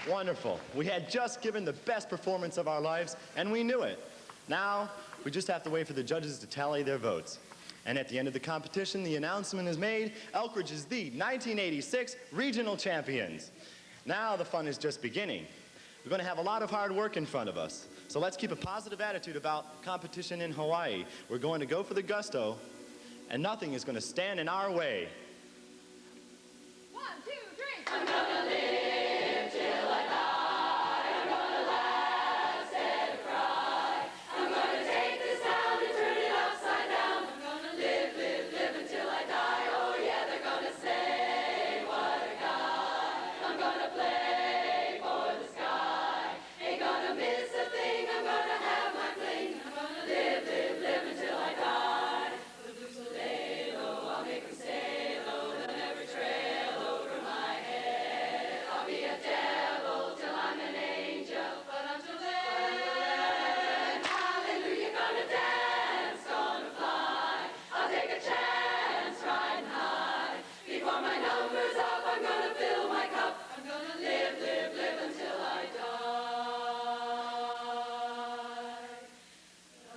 Wonderful. We had just given the best performance of our lives, and we knew it. Now, we just have to wait for the judges to tally their votes. And at the end of the competition, the announcement is made. Elkridge is the 1986 regional champions. Now the fun is just beginning. We're going to have a lot of hard work in front of us. So let's keep a positive attitude about competition in Hawaii. We're going to go for the gusto, and nothing is going to stand in our way. 1, 2, 3. I'm gonna live till I die. I'm gonna laugh instead of cry. I'm gonna take this town and turn it upside down. I'm gonna live, live, live until I die. Oh yeah, they're gonna say what a guy. I'm gonna play for the sky. Ain't gonna miss a thing. I'm gonna have my fling. I'm gonna live, live, live until I die. The blues will lay low. I'll make them stay low. They'll never trail over my head. I'll be a devil till I'm an angel. But until then, hallelujah, gonna dance, gonna fly. I'll take a chance riding high. Before my number's up, I'm gonna fill my cup. I'm gonna live, live, live until I die.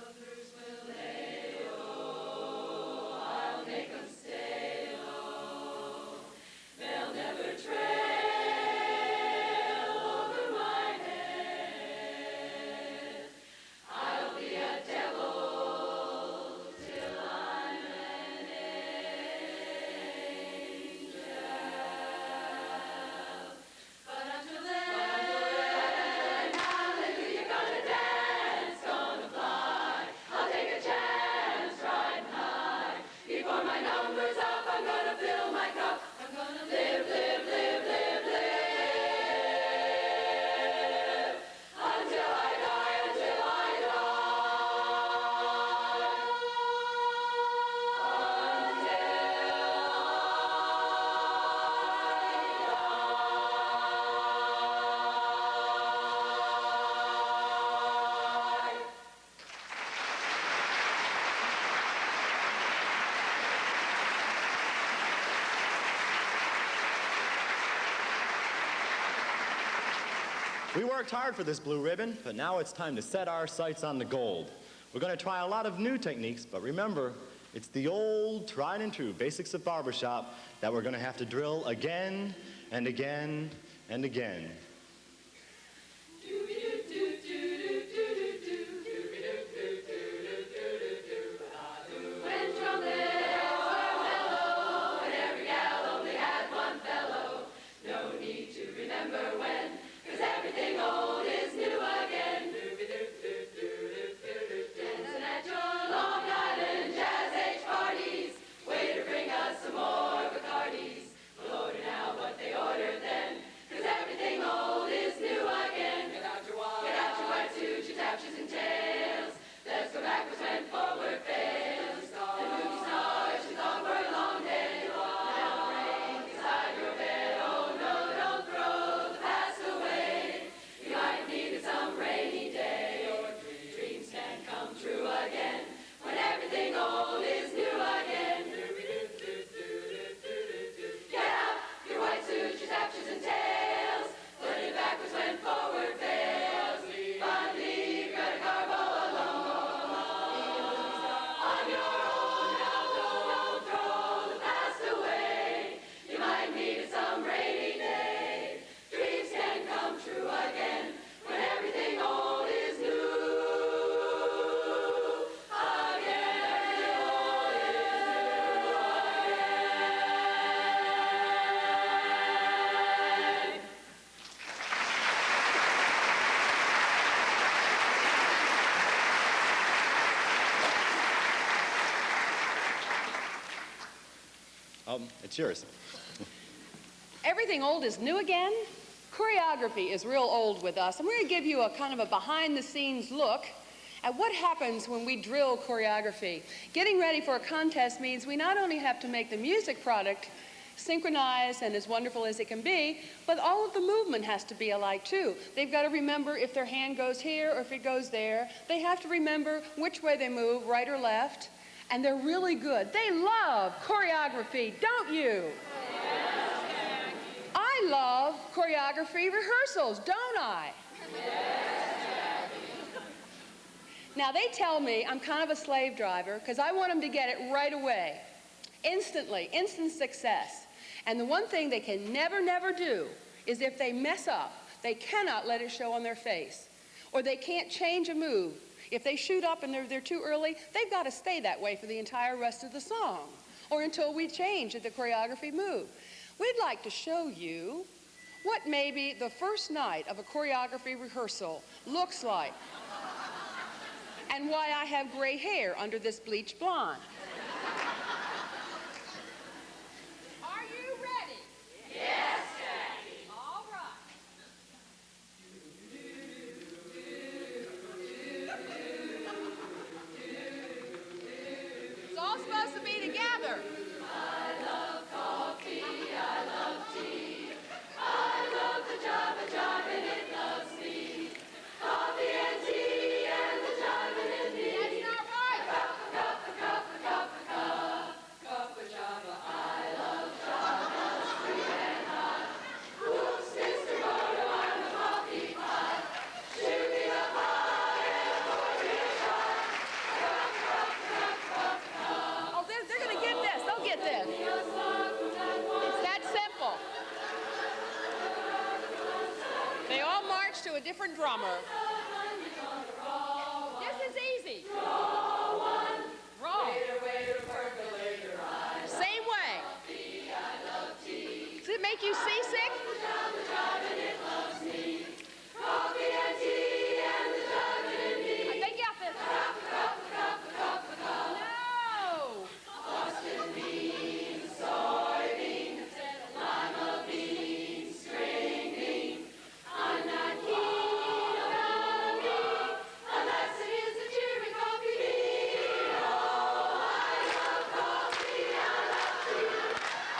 Others will lay low. I'll make them stay low. They'll never trail over my head. I'll be a devil till I'm an angel. But until then, hallelujah, gonna dance, gonna fly. I'll take a chance riding high. Before my number's up, I'm gonna fill my cup. I'm gonna live, live, live, live, live. Until I die, until I We worked hard for this blue ribbon, but now it's time to set our sights on the gold. We're going to try a lot of new techniques, but remember, it's the old, tried and true basics of barbershop that we're going to have to drill again and again and again. When trumpets were mellow and every gal only had one fellow, no need to remember when, 'cause everything old is new again. Dancing at your Long Island Jazz Age parties, way to bring us some more Bacardis. We'll order now what they ordered then, 'cause everything old is new again. Get out your white suits, your tapches and tails. Let's go backwards when forward fails. And movie stars, you thought were a long day. Now break inside your bed. Oh no, don't throw the past away. You might need it some rainy day. Your dreams can come true again when everything old is new again. Get out your white suits, your tapches and tails. Put it backwards when forward fails. Finally, you gotta carbo alone. On your own, now don't throw the past away. You might need it some rainy day. Dreams can come true again when everything old is new again. It's yours. Everything old is new again. Choreography is real old with us, and we're going to give you a kind of a behind-the-scenes look at what happens when we drill choreography. Getting ready for a contest means we not only have to make the music product synchronized and as wonderful as it can be, but all of the movement has to be alike too. They've got to remember if their hand goes here or if it goes there. They have to remember which way they move, right or left, and they're really good. They love choreography, don't you? I love choreography rehearsals, don't I? Now, they tell me I'm kind of a slave driver because I want them to get it right away, instantly, instant success. And the one thing they can never, never do is if they mess up, they cannot let it show on their face. Or they can't change a move. If they shoot up and they're too early, they've got to stay that way for the entire rest of the song, or until we change the choreography move. We'd like to show you what maybe the first night of a choreography rehearsal looks like, and why I have gray hair under this bleached blonde. Are you ready? Yes, Jacki. All right. It's all supposed to be together. I love coffee, I love tea. I love the jive and it loves me. Coffee and tea and the jive and me. That's not right. Cup of java. I love java, sweet and hot. Oops, Mr. Bodo, I'm a coffee pot. Shoot me the pie and pour me a shot. Oh, they're going to get this. They'll get this. It's that simple. They all march to a different drummer. This is easy. Wrong. Same way. Does it make you seasick? Coffee and tea and the jive and me. They got this. No. Boston beans, soybeans, lima beans, string beans. I'm not keen about me unless it is a cheery coffee bean. Oh, I love coffee, I love tea.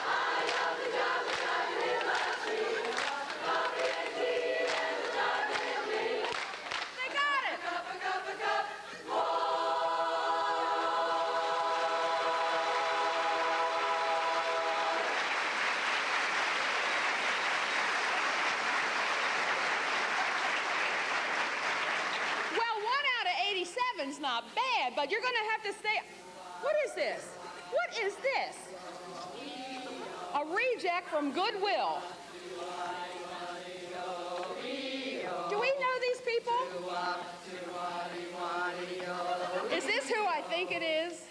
I love the java and it loves me. Coffee and tea and the java and me. They got it. Cup. Well, 1 out of 87's not bad, but you're going to have to stay. What is this? What is this? A reject from Goodwill. Do we know these people? Is this who I think it is?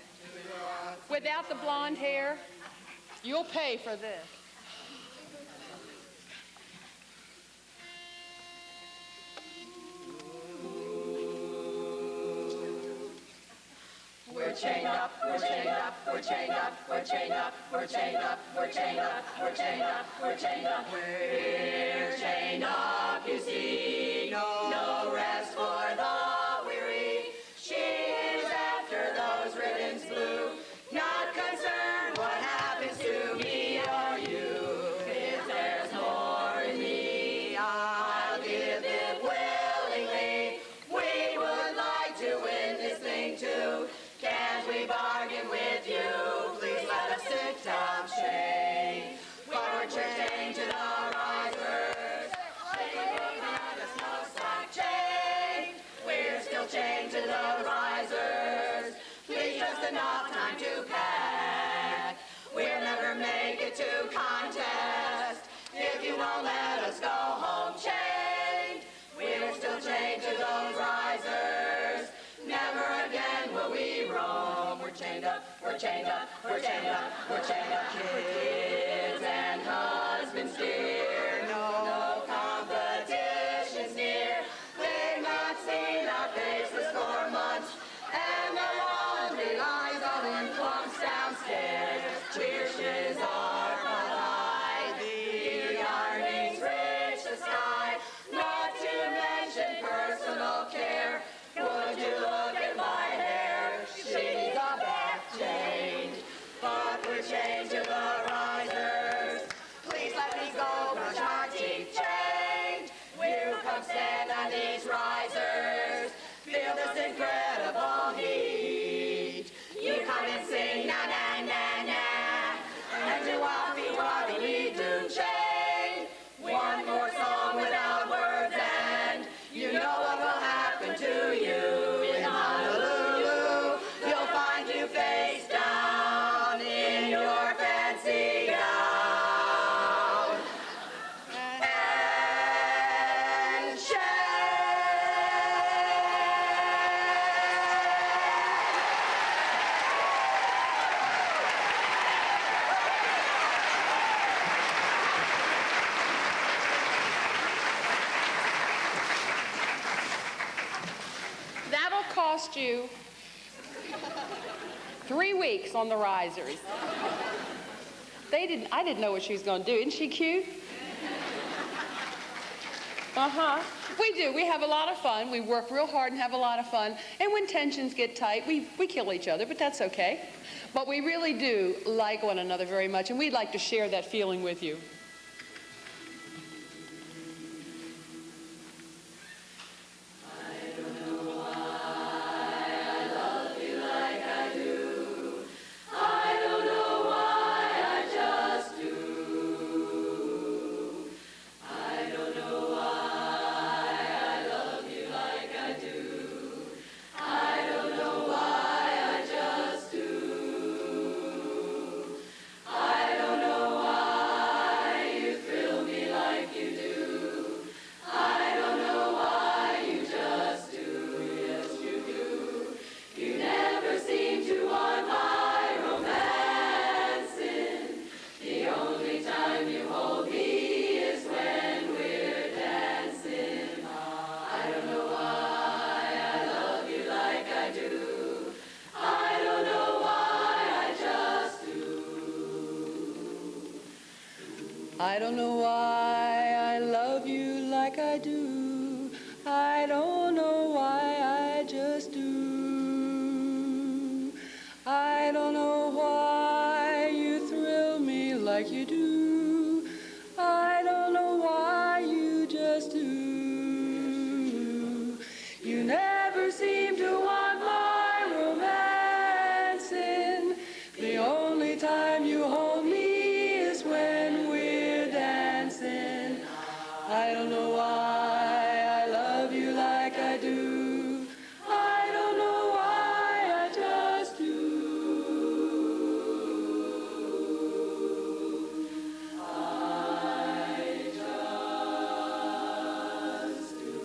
Without the blonde hair? You'll pay for this. We're chained up, we're chained up, we're chained up, we're chained up, we're chained up, we're chained up, we're chained up, we're chained up. We're chained up, you see, no rest for the weary. She's after those ribbons blue, not concerned what happens to me or you. If there's more in me, I'll give it willingly. We would like to win this thing too. Can't we bargain with you? Please let us sit down, chain. Forward chain to the risers. Chain behind us, no slack chain. We're still chained to the risers. Please just enough time to pack. We'll never make it to contest if you won't let us go home chained. We're still chained to those risers. Never again will we roam. We're chained up, we're chained up, we're chained up, we're chained up. Kids and husbands dear, no competition's near. They've not seen our faces for months, and the laundry lies all in clumps downstairs. Wishes are but high, the earnings reach the sky, not to mention personal care. Would you look at my hair? She's a back change, but we're chained to the risers. Please let me go cost you 3 weeks on the risers. I didn't know what she was going to do. Isn't she cute? Uh-huh. We do. We have a lot of fun. We work real hard and have a lot of fun. And when tensions get tight, we kill each other, but that's okay. But we really do like one another very much, and we'd like to share that feeling with you. I don't know why I love you like I do. I don't know why I just do. I don't know why you thrill me like you do. I don't know why you just do. You never seem to want my romancing. The only time you hold me is when we're dancing. I don't know why I love you like I do. I don't know why I just do. I just do.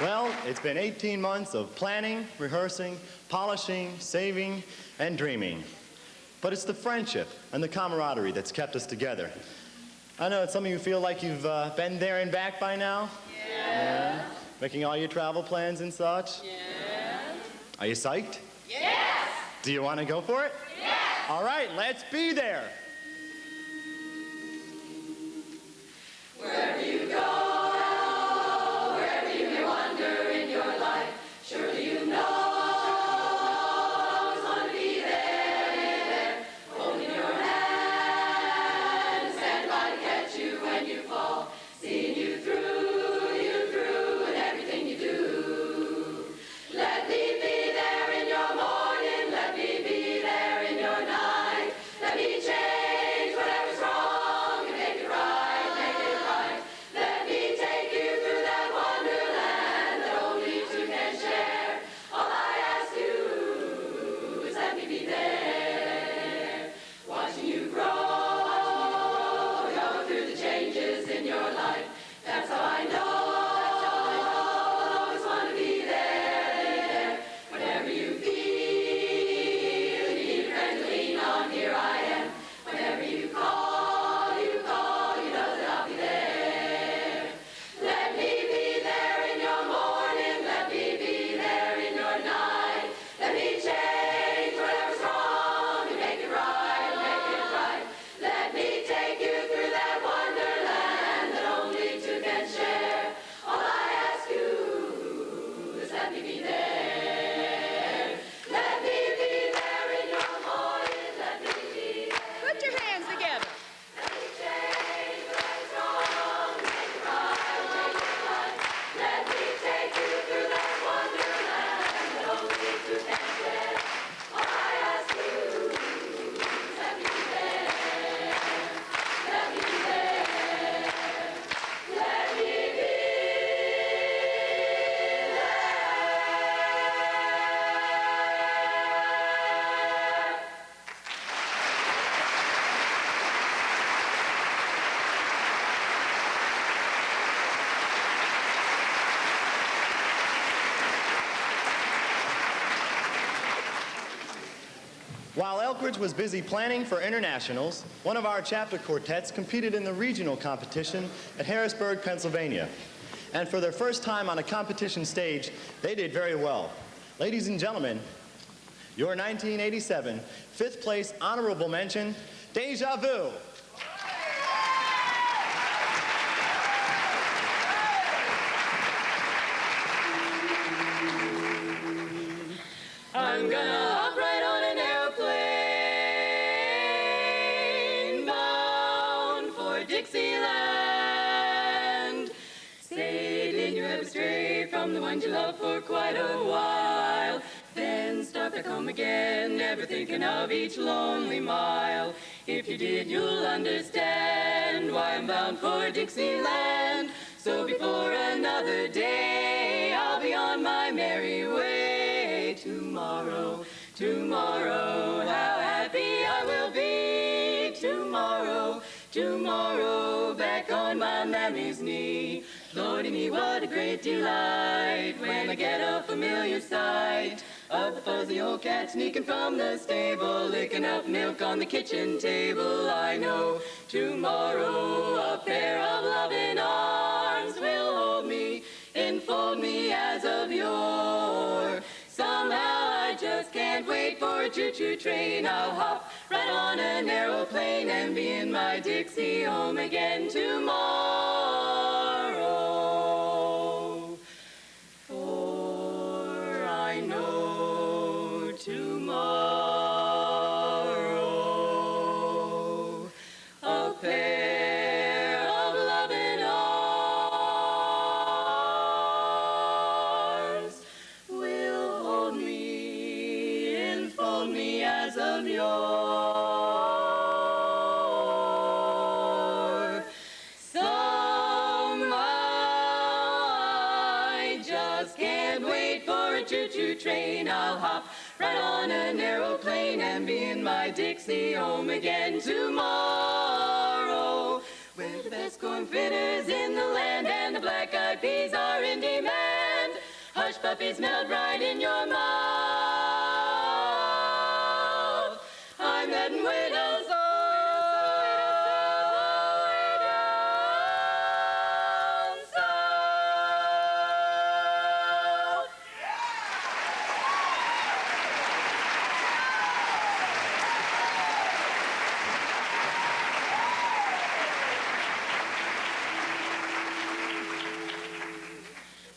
Well, it's been 18 months of planning, rehearsing, polishing, saving, and dreaming. But it's the friendship and the camaraderie that's kept us together. I know that some of you feel like you've been there and back by now. Yeah. Making all your travel plans and such. Yeah. Are you psyched? Yes! Do you want to go for it? Yes! All right, let's be there. Wherever you go, wherever you may wander in your life, surely you know I always want to be there, holding your hand, stand by to catch you when you fall, seeing you through in everything you do. Let me be there in your morning, let me be there in your night, let me change whatever's wrong and make it right, make it right. Let me take you through that wonderland that only two can share. All I ask you is let me be there, watching you grow, going through the changes in your life. That's how I know I'll always want to be there. Whenever you feel you need a friend to lean on, here I am. Whenever you call, you know that I'll be there. Let me be there in your morning, let me be there in your night. Let me change whatever's wrong and make it right, make it right. Let me take you through that wonderland that only two can share. All I ask you is let me be there. Let me be there in your morning, let me be there. Put your hands together. Let me change whatever's wrong, make it right, make it right. Let me take you through that wonderland that only two can share. All I ask you is let me be there. Let me be there. Let me be there. While Elkridge was busy planning for internationals, one of our chapter quartets competed in the regional competition at Harrisburg, Pennsylvania. And for their first time on a competition stage, they did very well. Ladies and gentlemen, your 1987 fifth place honorable mention, Deja Vu. I'm gonna hop right on an airplane bound for Dixieland. Sailing Europe straight from the one you love for quite a while. Then start back home again, never thinking of each lonely mile. If you did, you'll understand why I'm bound for Dixieland. So before another day, I'll be on my merry way. Tomorrow, tomorrow, how happy I will be. Tomorrow, tomorrow, back on my mammy's knee. Lordy me, what a great delight when I get a familiar sight of the fuzzy old cat sneaking from the stable, licking up milk on the kitchen table. I know tomorrow a pair of loving arms will hold me, enfold me as of yore. Somehow I just can't wait for a choo-choo train. I'll hop right on an aeroplane and be in my Dixie home again tomorrow. For I know tomorrow a pair of loving arms will hold me, enfold me as of yore. Somehow I just can't wait for a choo-choo train. I'll hop right on an aeroplane and be in my Dixie home again tomorrow. Where the best corn fritters in the land and the black-eyed peas are in demand. Hush puppies melt right in your mouth. I'm heading way down south, way down south.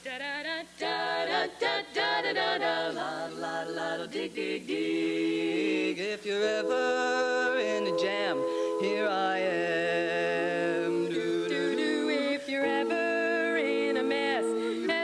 Da-da-da-da-da-da-da-da-da, la-la-la-la, dig-dig-dig. If you're ever in a jam, here I am. Do-do-do. If you're ever in a mess,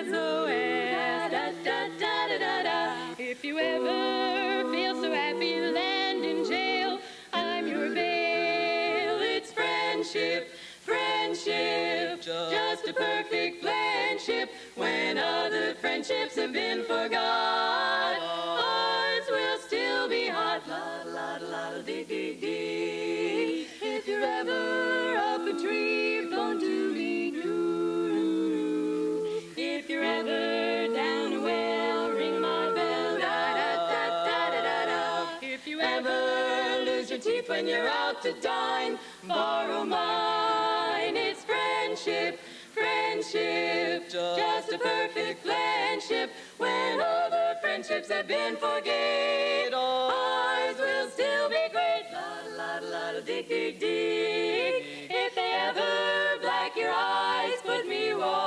SOS. Da-da-da-da-da-da. If you ever feel so happy you land in jail, I'm your bail. It's friendship, friendship, just a perfect friendship. When other friendships have been forgot, ours will still be hot. La-la-la-la-dee-dee-dee. If you're ever up a tree, phone to me. Doo-doo. If you're ever down a well, ring my bell. Da-da-da-da-da-da. If you ever lose your teeth when you're out to dine, borrow mine. It's friendship, friendship, just a perfect friendship. When other friendships have been forget, ours will still be great. La-la-la-la-dig-dig-dig. If they ever black your eyes, put me wise.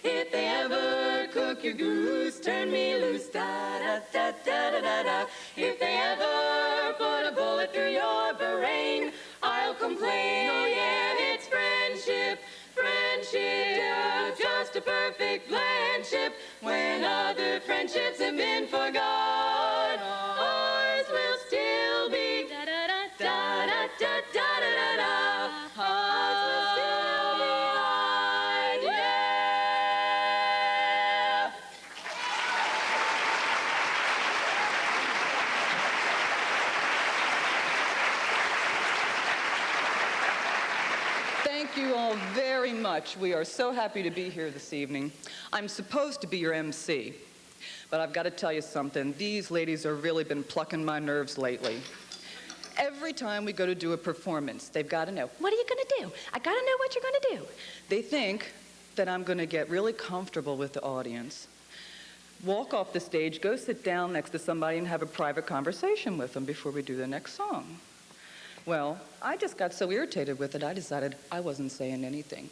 If they ever cook your goose, turn me loose. Da-da-da-da-da-da-da. If they ever put a bullet through your brain, I'll complain. Oh yeah, it's friendship, friendship, just a perfect friendship. When other friendships have been forgot, ours will still be da-da-da-da-da-da-da-da-da. Ours will still be high, yeah. Thank you all very much. We are so happy to be here this evening. I'm supposed to be your MC, But I've got to tell you something. These ladies have really been plucking my nerves lately. Every time we go to do a performance, they've got to know, what are you going to do? I got to know what you're going to do. They think that I'm going to get really comfortable with the audience, walk off the stage, go sit down next to somebody and have a private conversation with them before we do the next song. Well, I just got so irritated with it, I decided I wasn't saying anything.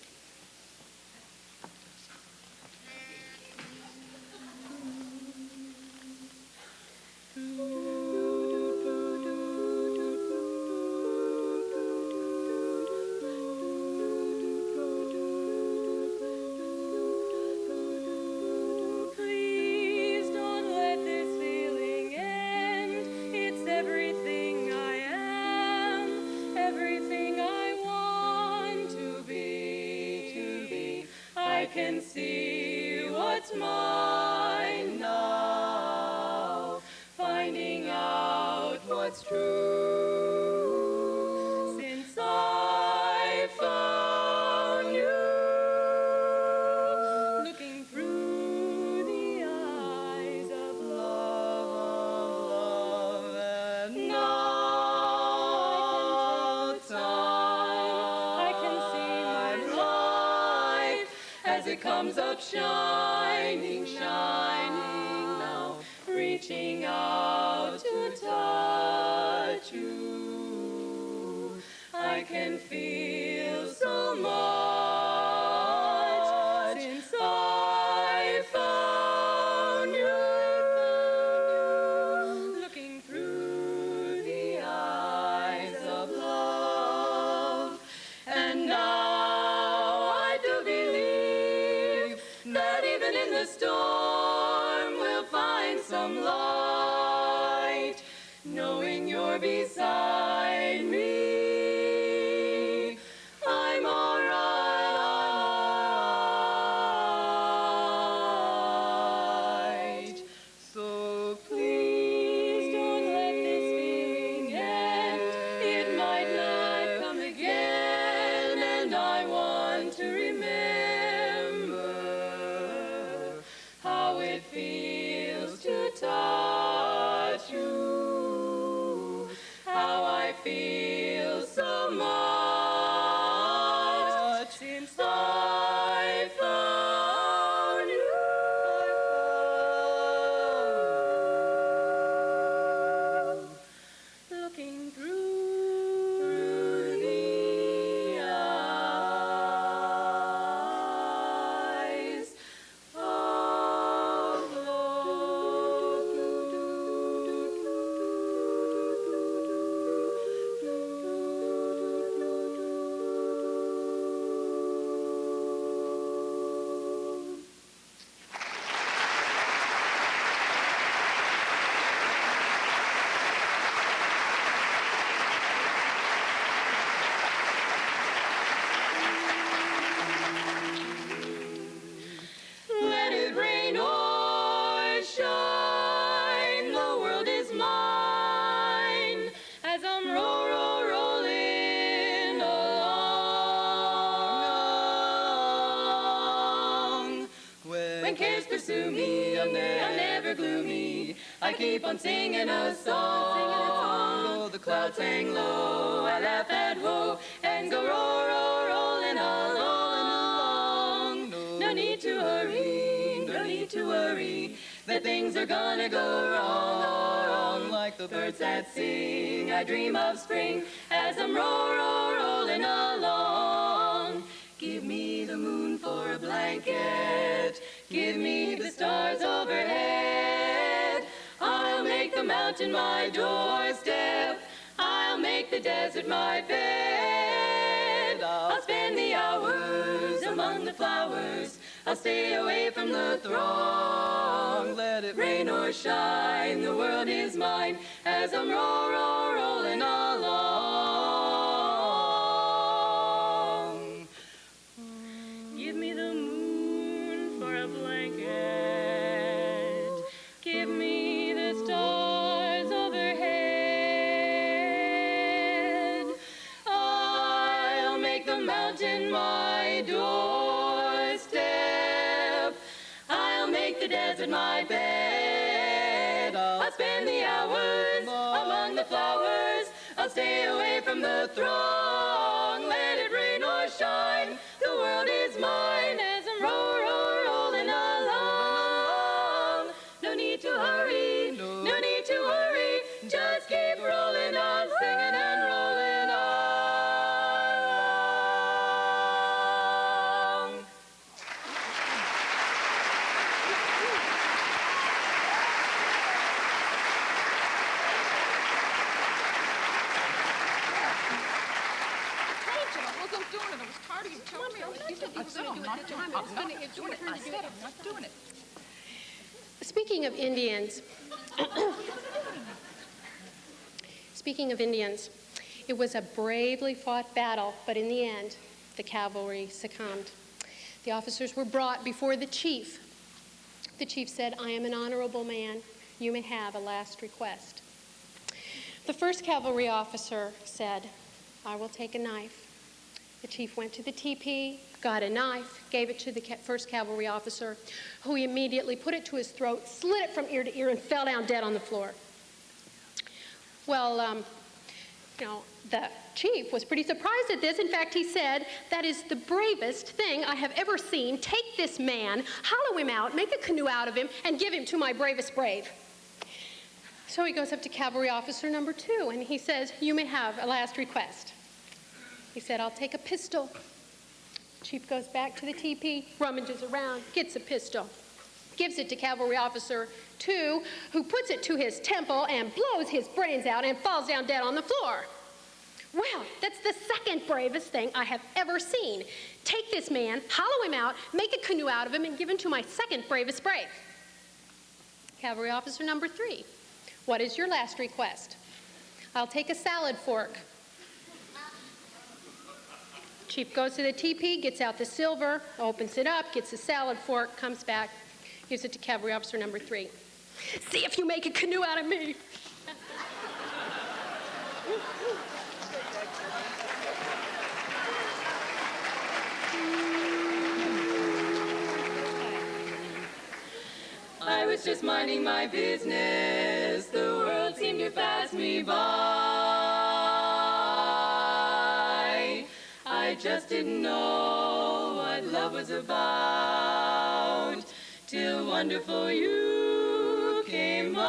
Comes up shining, shining now, reaching out to touch you. I can feel so much since I found you. Looking through the eyes of love, and now I do believe that even in the storm we'll find some light, knowing you're beside me. I'm all right. So please don't let this feeling end. It might not come again, and I want to remember how it feels to touch you, how I feel so much since I found you. Looking through the eyes of Let it rain or shine, the world is mine as I'm rolling along. When cares pursue me, I'm never gloomy. I keep on singing a song. Though the clouds hang low, I laugh at woe and go rolling along. No need to hurry, no need to worry, that things are gonna go wrong. Like the birds that sing, I dream of spring as I'm rolling along. Give me the moon for a blanket, give me the stars overhead. I'll make the mountain my doorstep, I'll make the desert my bed. I'll spend the hours among the flowers, I'll stay away from the throng. Let it rain or shine, the world is mine as I'm rolling along. Give me the moon for a blanket, give me the stars overhead. I'll make the mountain my doorstep, I'll make the desert my bed. flowers. I'll stay away from the throng. Let it rain or shine, the world is mine as I'm rolling along. No need to hurry, no need to worry. Just keep rolling on, singing and rolling on. Speaking of Indians, it was a bravely fought battle, but in the end, the cavalry succumbed. The officers were brought before the chief. The chief said, "I am an honorable man. You may have a last request." The first cavalry officer said, "I will take a knife." The chief went to the teepee, got a knife, gave it to the first cavalry officer, who immediately put it to his throat, slit it from ear to ear, and fell down dead on the floor. Well, the chief was pretty surprised at this. In fact, he said, "That is the bravest thing I have ever seen. Take this man, hollow him out, make a canoe out of him, and give him to my bravest brave." So he goes up to cavalry officer number 2, and he says, "You may have a last request." He said, "I'll take a pistol." Chief goes back to the teepee, rummages around, gets a pistol, gives it to cavalry officer 2, who puts it to his temple and blows his brains out and falls down dead on the floor. "Well, that's the second bravest thing I have ever seen. Take this man, hollow him out, make a canoe out of him, and give him to my second bravest brave." Cavalry officer number 3, "What is your last request?" "I'll take a salad fork." Chief goes to the teepee, gets out the silver, opens it up, gets the salad fork, comes back, gives it to cavalry officer number 3. "See if you make a canoe out of me." I was just minding my business. The world seemed to pass me by. I just didn't know what love was about till wonderful you came by.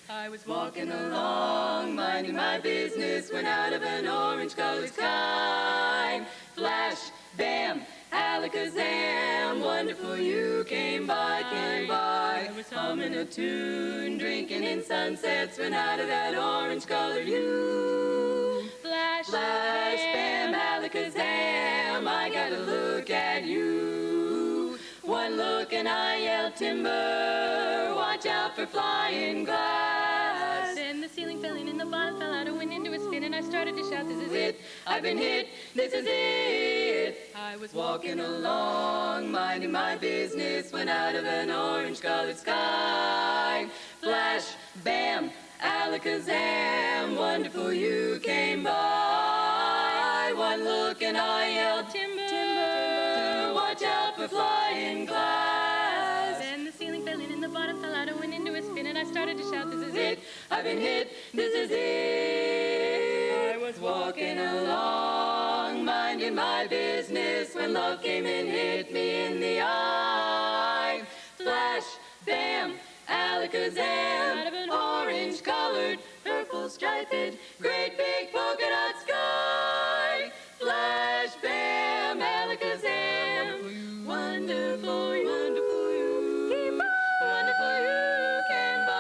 I was walking along, minding my business, when out of an orange-colored sky, flash, bam, alakazam, wonderful you came by, came by. I was humming a tune, drinking in sunsets, when out of that orange-colored you, flash, flash, bam, alakazam, I got to look at you. One look and I yelled timber, watch out for flying glass. Then the ceiling fell in and the bottom fell out. I went into a spin and I started to shout, "This is it. I've been hit, this is it." I was Walking along, minding my business, when out of an orange-colored sky, flash, bam, alakazam, wonderful you came by. One look and I yelled, timber, timber, watch out for flying glass. Then the ceiling fell in and the bottom fell out. I went into a spin and I started to shout, "This is it. I've been hit, this is it. I was walking along, minding my business, when love came and hit me in the eye. Flash, bam, alakazam, orange-colored, purple-striped, great big polka dot sky. Flash, bam, alakazam, wonderful, wonderful you came by. Wonderful you came by.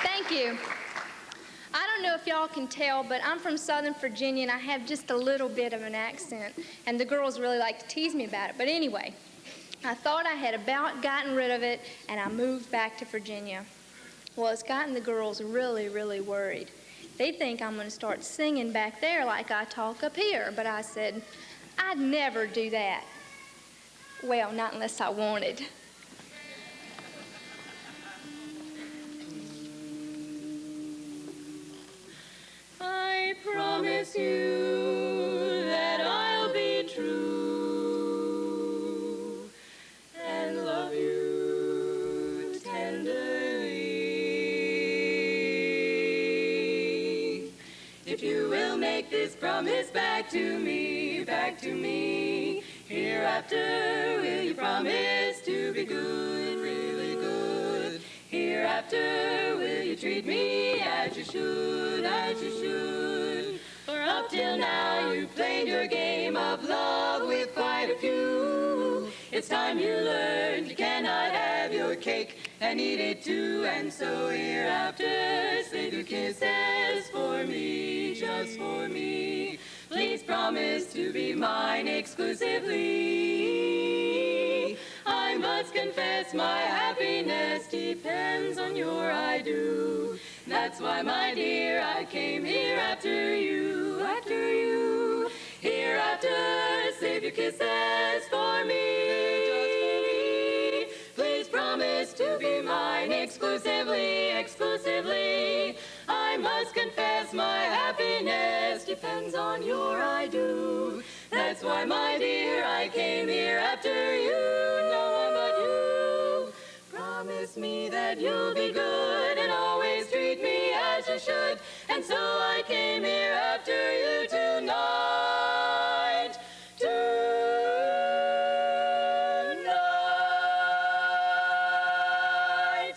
Thank you. I don't know if y'all can tell, but I'm from Southern Virginia and I have just a little bit of an accent, and the girls really like to tease me about it. But anyway, I thought I had about gotten rid of it, and I moved back to Virginia. Well, it's gotten the girls really, really worried. They think I'm going to start singing back there like I talk up here, but I said, I'd never do that. Well, not unless I wanted. promise you that I'll be true and love you tenderly. If you will make this promise back to me, hereafter will you promise to be good, really good? Hereafter will you treat me as you should, as you should? For up till now you played your game of love with quite a few. It's time you learned you cannot have your cake and eat it too. And so hereafter save your kisses for me, just for me. Please promise to be mine exclusively. I must confess my happiness depends on your I do. That's why, my dear, I came here after you, after you. Hereafter, save your kisses for me, just for me. Please promise to be mine exclusively, exclusively. I must confess my happiness depends on your I do. That's why, my dear, I came here after you, no one but you. Promise me that you'll be good and always treat me as you should. And so I came here after you tonight, tonight.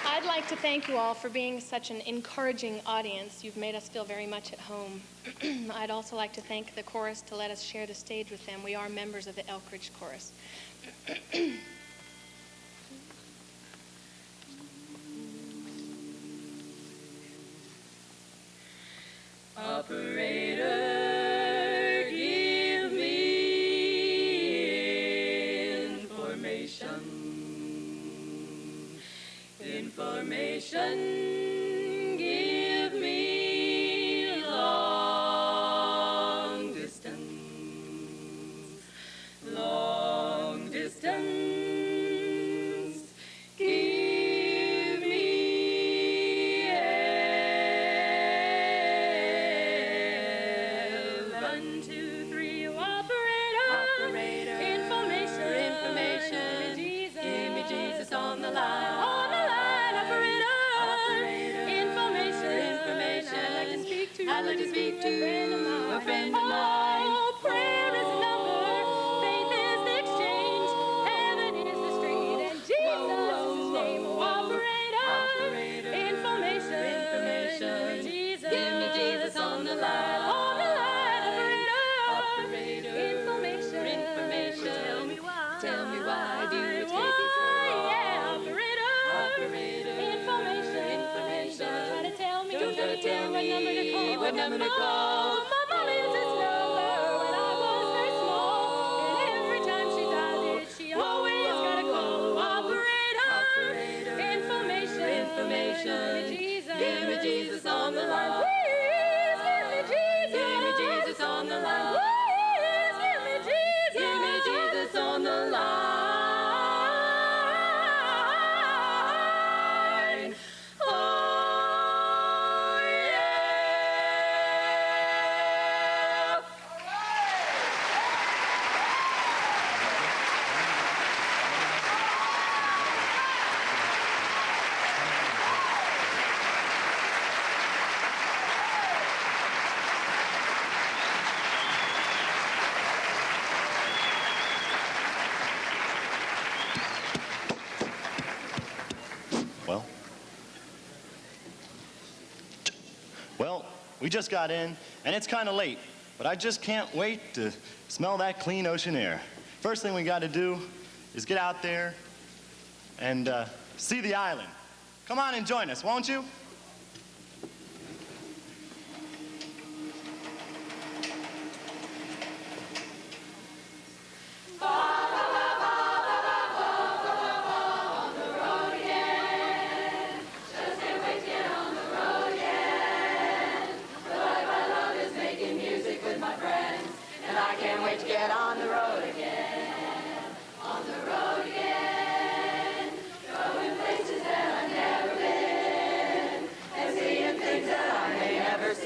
I'd like to thank you all for being such an encouraging audience. You've made us feel very much at home. I'd also like to thank the chorus to let us share the stage with them. We are members of the Elkridge Chorus. Operator, give me information. Information, give me long distance. Long distance, give me L. 1, 2, 3, operator. Operator, Information. information. Jesus. Give me Jesus on the line. On the line, operator. Operator, Information. information. I'd like to speak to I'd like to speak to a friend of mine. a friend of mine. Oh, prayer is the number, faith is the exchange, heaven is the street, and Jesus is his name. Oh, operator. Operator, Information. information. Jesus. Give me Jesus on the line. On the line, operator. Operator, Information. information. Tell me why. Tell me why do you take it so Why, long? yeah, operator. Operator, Information. information. Don't try to tell me. Don't try to tell what number to me call. what number to call. My mama used this number when I was very small, and every time she dialed it, she always got a call. Operator. Operator, Information. information. Give me Jesus on the line. Please give me Jesus. Give me Jesus on the line. Please give me Jesus. Give me Jesus on the line. Oh, yeah. Well, we just got in, and it's kind of late, but I just can't wait to smell that clean ocean air. First thing we got to do is get out there and see the island. Come on and join us, won't you? And I can't wait to get on the road again. On the road.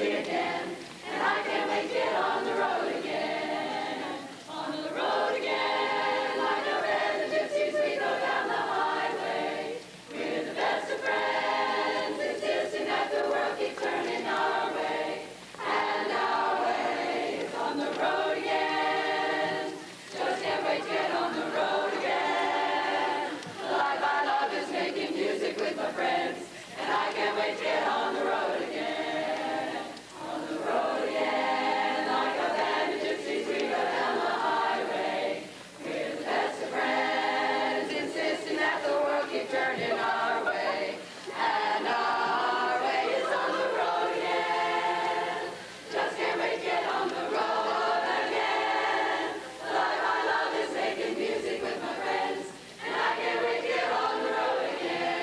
free again. And I can't wait to get on the road again. On the road again, like a band of gypsies, we go down the highway. We're the best of friends, insisting that the world keep turning our way. And our way is on the road again. Just can't wait to get on the road again. The life I love is making music with my friends. And I can't wait to get on the road again. On the road again, like a band of gypsies, we go down the highway. We're the best of friends, insisting that the world keep turning our way. And our way is on the road again. Just can't wait to get on the road again. The life I love is making music with my friends. And I can't wait to get on the road again.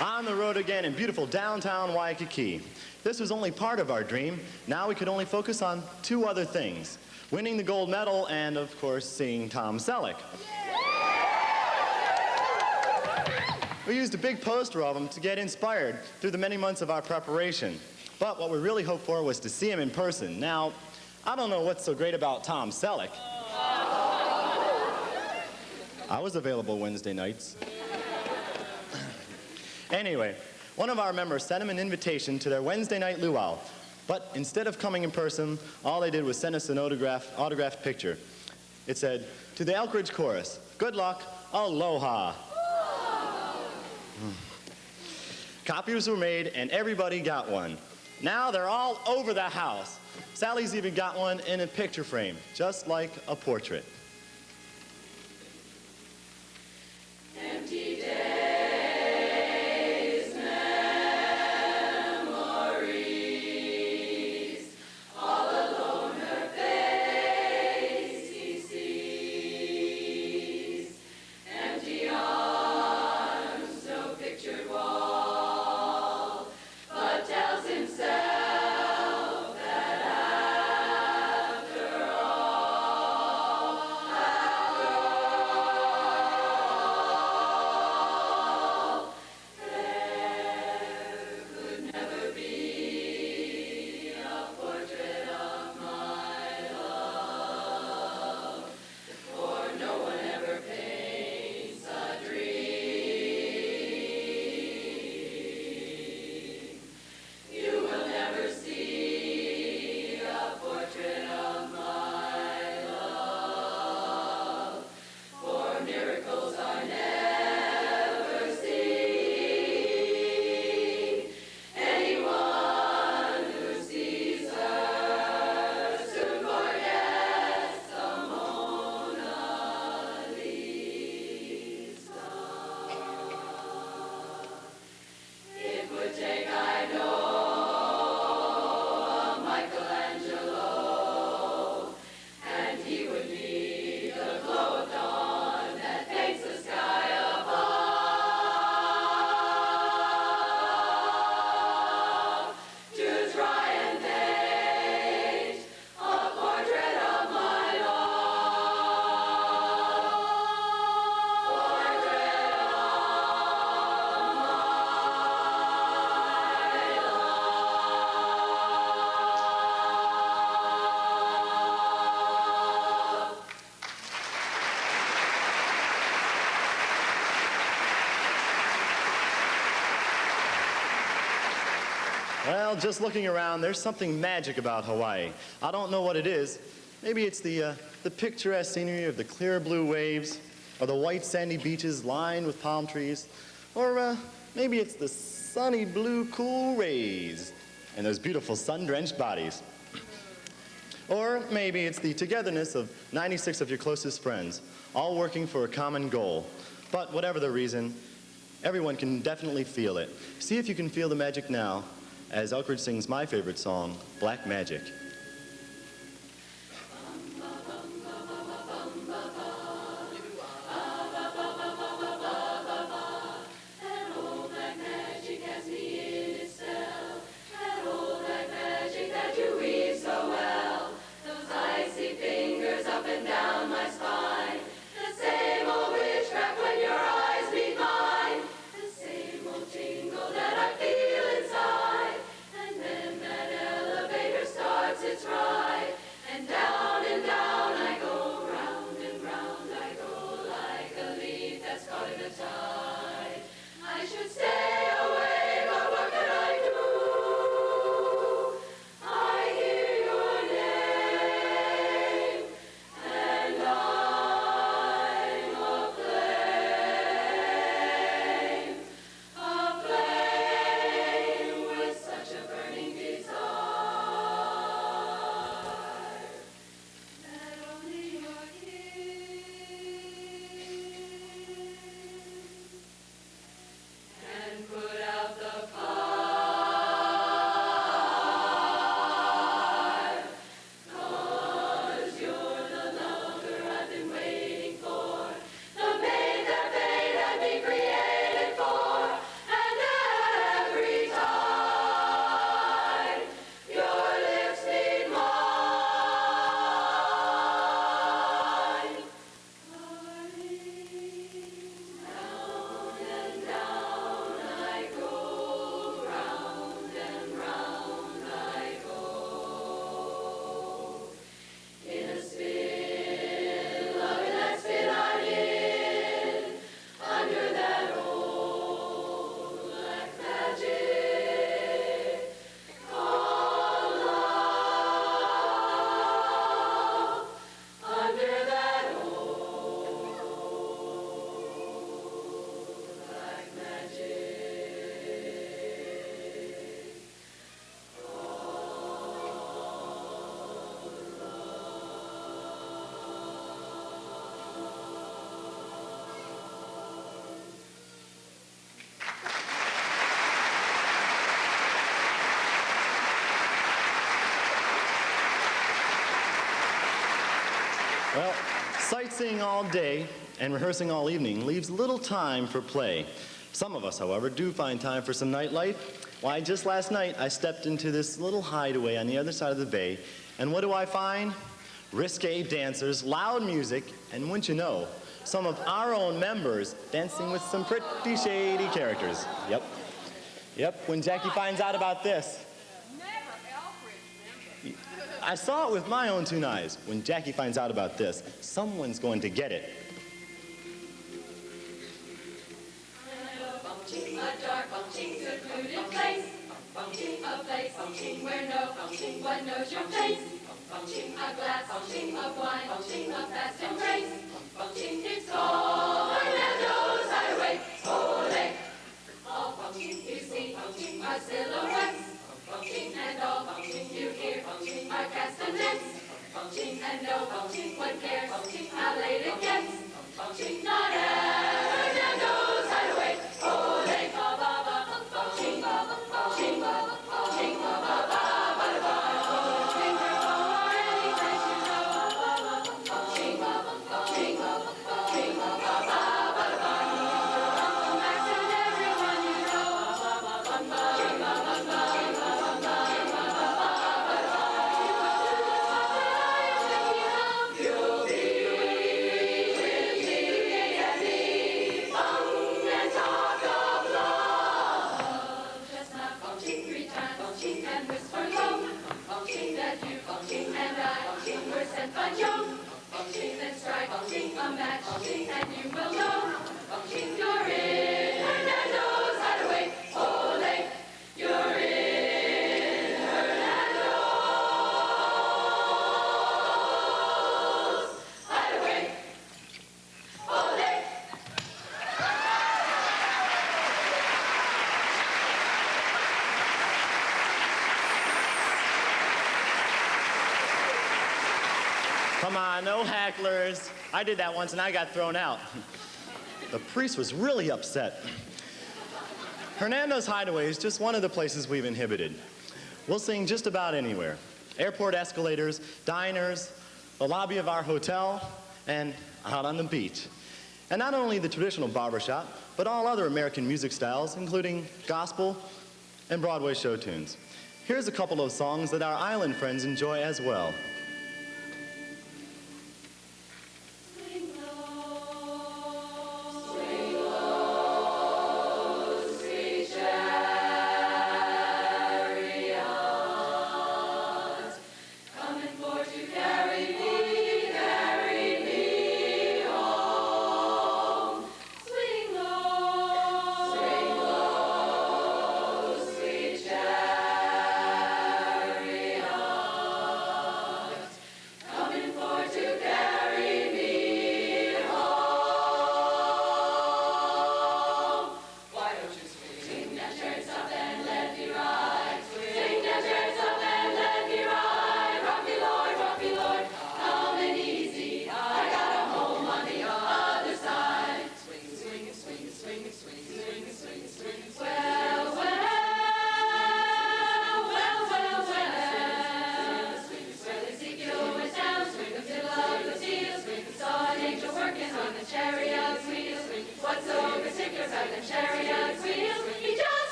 On the road again in beautiful downtown Waikiki. This was only part of our dream. Now we could only focus on two other things: winning the gold medal and, of course, seeing Tom Selleck. We used a big poster of him to get inspired through the many months of our preparation. But what we really hoped for was to see him in person. Now, I don't know what's so great about Tom Selleck. I was available Wednesday nights. Anyway, one of our members sent him an invitation to their Wednesday night luau. But instead of coming in person, all they did was send us an autographed picture. It said, "To the Elkridge Chorus, good luck, aloha." Copies were made and everybody got one. Now they're all over the house. Sally's even got one in a picture frame, just like a portrait. Empty days, memories, all alone her face he sees. Empty arms, no pictured wall, but tells himself that after all, there could never be a portrait of my love, for no one ever paints a dream. You will never see a portrait of my love, for miracles are never seen. Anyone who sees her soon forgets the Mona Lisa. It would take, I know, a Michelangelo, and he would need the glow of dawn that paints the sky above, to try and paint a portrait of my love. Portrait of my love. Well, just looking around, there's something magic about Hawaii. I don't know what it is. Maybe it's the picturesque scenery of the clear blue waves, or the white sandy beaches lined with palm trees, or maybe it's the sunny blue cool rays and those beautiful sun-drenched bodies. Or maybe it's the togetherness of 96 of your closest friends, all working for a common goal. But whatever the reason, everyone can definitely feel it. See if you can feel the magic now, as Elkridge sings my favorite song, Black Magic. Sightseeing all day and rehearsing all evening leaves little time for play. Some of us, however, do find time for some nightlife. Why, just last night, I stepped into this little hideaway on the other side of the bay, and what do I find? Risque dancers, loud music, and wouldn't you know, some of our own members dancing with some pretty shady characters. Yep, when Jackie finds out about this. I saw it with my own 2 eyes. When Jackie finds out about this, someone's going to get it. A dark, secluded place. A place where no one knows your face. A glass of wine, a fast embrace. It's called Orlando's Hideaway. Ole! All you see are silhouettes. And all you hear are castanets. And no one cares how late it gets. Not at Orlando's Hideaway. Ole! Come on, no hecklers. I did that once and I got thrown out. The priest was really upset. Hernando's Hideaway is just one of the places we've inhibited. We'll sing just about anywhere. Airport escalators, diners, the lobby of our hotel, and out on the beach. And not only the traditional barbershop, but all other American music styles, including gospel and Broadway show tunes. Here's a couple of songs that our island friends enjoy as well.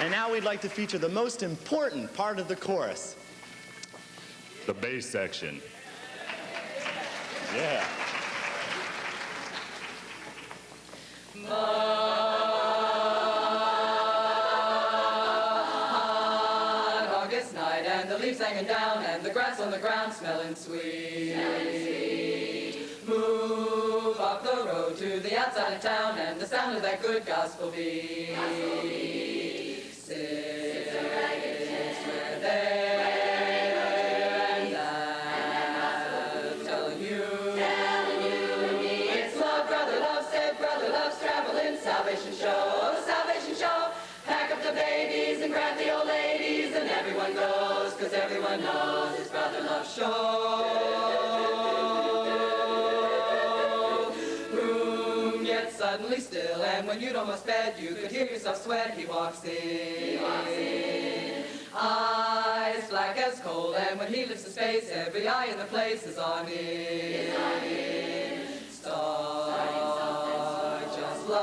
And now we'd like to feature the most important part of the chorus, the bass section. Yeah. Hot August night and the leaves hanging down and the grass on the ground smelling sweet. Move up the road to the outside of town and the sound of that good gospel beat. Six were there and I'm telling you it's love, brother love, said brother love's traveling, salvation show, salvation show. Pack up the babies and grab the old ladies and everyone goes, 'cause everyone knows it's brother love show. Room gets suddenly still and when you'd almost bed you could hear yourself sweat. He walks in. Eyes black as coal and when he lifts his face every eye in the place is on him. Star just like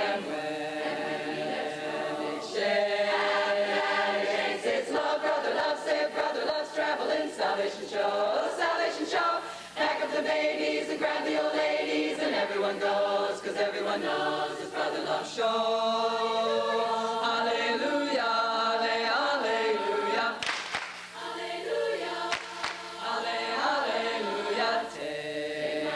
and when it shakes, it's love, brother love, said brother love's traveling, salvation show, salvation show. Pack up the babies and grab the old ladies and everyone goes, 'cause everyone knows it's brother love show. Hallelujah, hallelujah, hallelujah, hallelujah. Take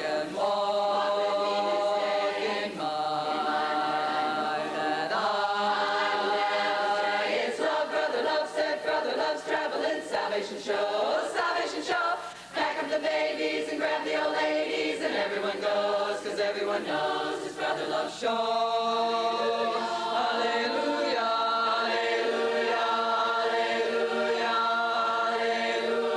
and walk in my that eye. It's love, brother love, said brother love's traveling, salvation show, salvation show. Pack up the babies and grab the old ladies and everyone goes, 'cause everyone knows it's brother love show. Hallelujah, hallelujah, hallelujah, hallelujah.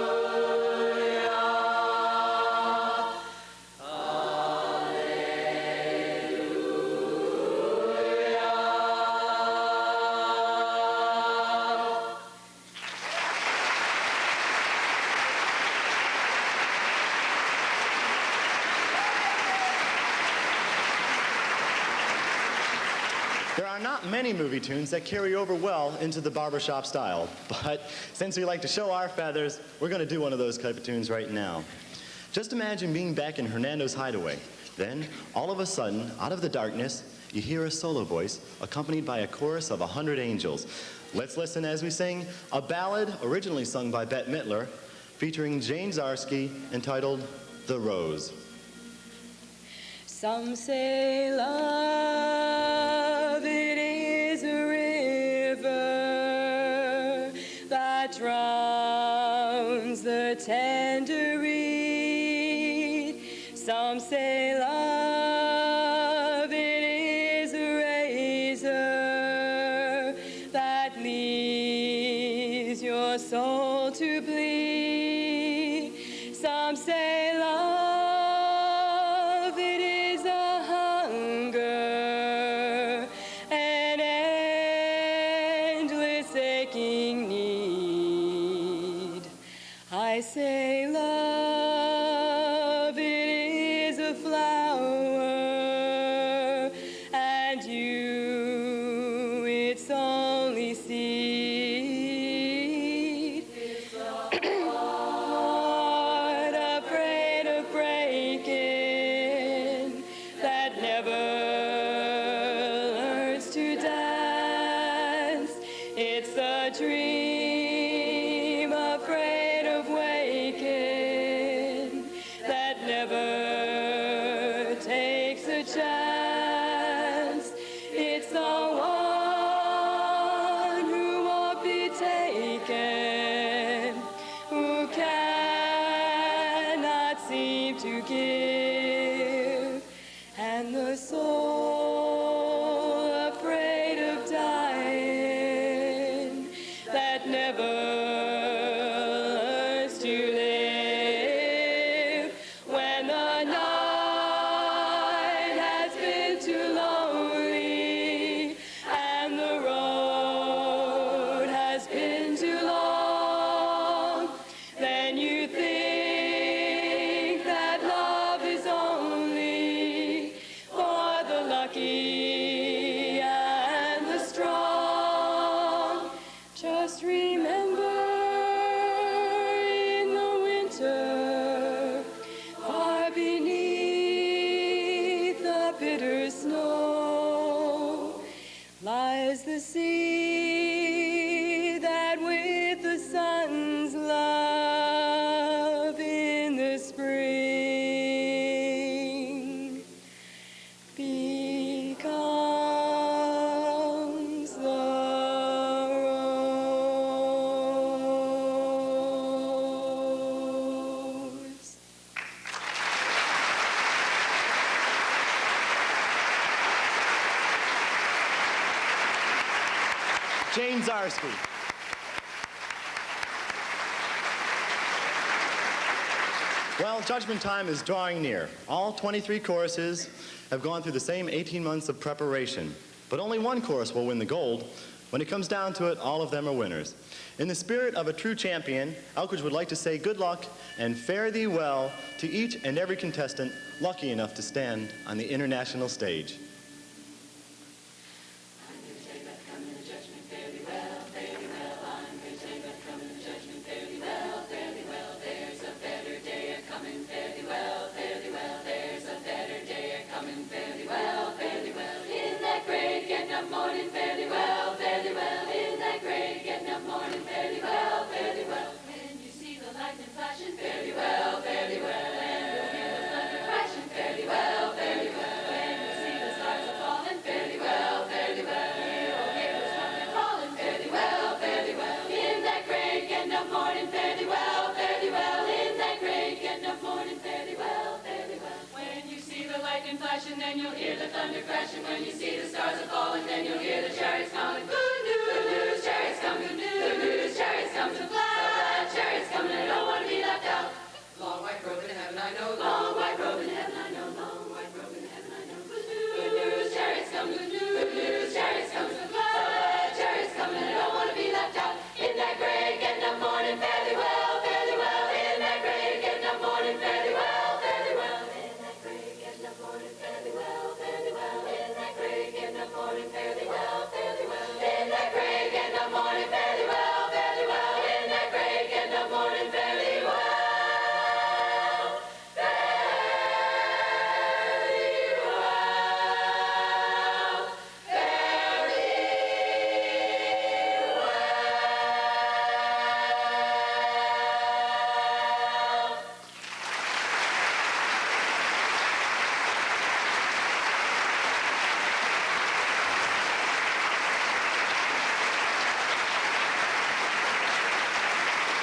There are not many movie tunes that carry over well into the barbershop style, but since we like to show our feathers, we're going to do one of those type of tunes right now. Just imagine being back in Hernando's hideaway. Then, all of a sudden, out of the darkness, you hear a solo voice accompanied by a chorus of 100 angels. Let's listen as we sing a ballad originally sung by Bette Midler, featuring Jane Zarsky, entitled The Rose. Some say love, it is a river that drowns the tender reed. Some say love, it is a razor that leaves your soul to bleed. Some say love, I say love, it is a flower, and you, it's only seed. Heart afraid of breaking, that never learns to dance. It's a dream afraid of waking, that never takes a chance. It's the one who won't be taken, who cannot seem to give, and the soul afraid of dying, that never learns to live. When the night has been too lonely and the road has been too long, then you think that love is only for the lucky Jane Zarsky. Well, judgment time is drawing near. All 23 choruses have gone through the same 18 months of preparation, but only one chorus will win the gold. When it comes down to it, all of them are winners. In the spirit of a true champion, Elkridge would like to say good luck and fare thee well to each and every contestant lucky enough to stand on the international stage. Then you'll hear the thunder crashing. When you see the stars are falling, then you'll hear the chariots coming. Good news, chariots come. Good news, chariots come. So glad, chariots coming. I don't want to be left out. Long white robe in heaven, I know. Long white robe in heaven, I know. Long white robe in heaven, I know. Good news, chariots come. Good news, chariots come. So glad, chariots coming. I don't want to be left out. In that great getting up morning, fare thee well, fare thee well. In that great getting up morning, fare thee well, fare thee well. In that great getting up morning, fare thee well, fare thee well. In that great getting up morning, fare thee well, fare thee well. In that great getting up morning, fare thee well, fare thee well. In that great getting up morning, fare thee well, fare thee well.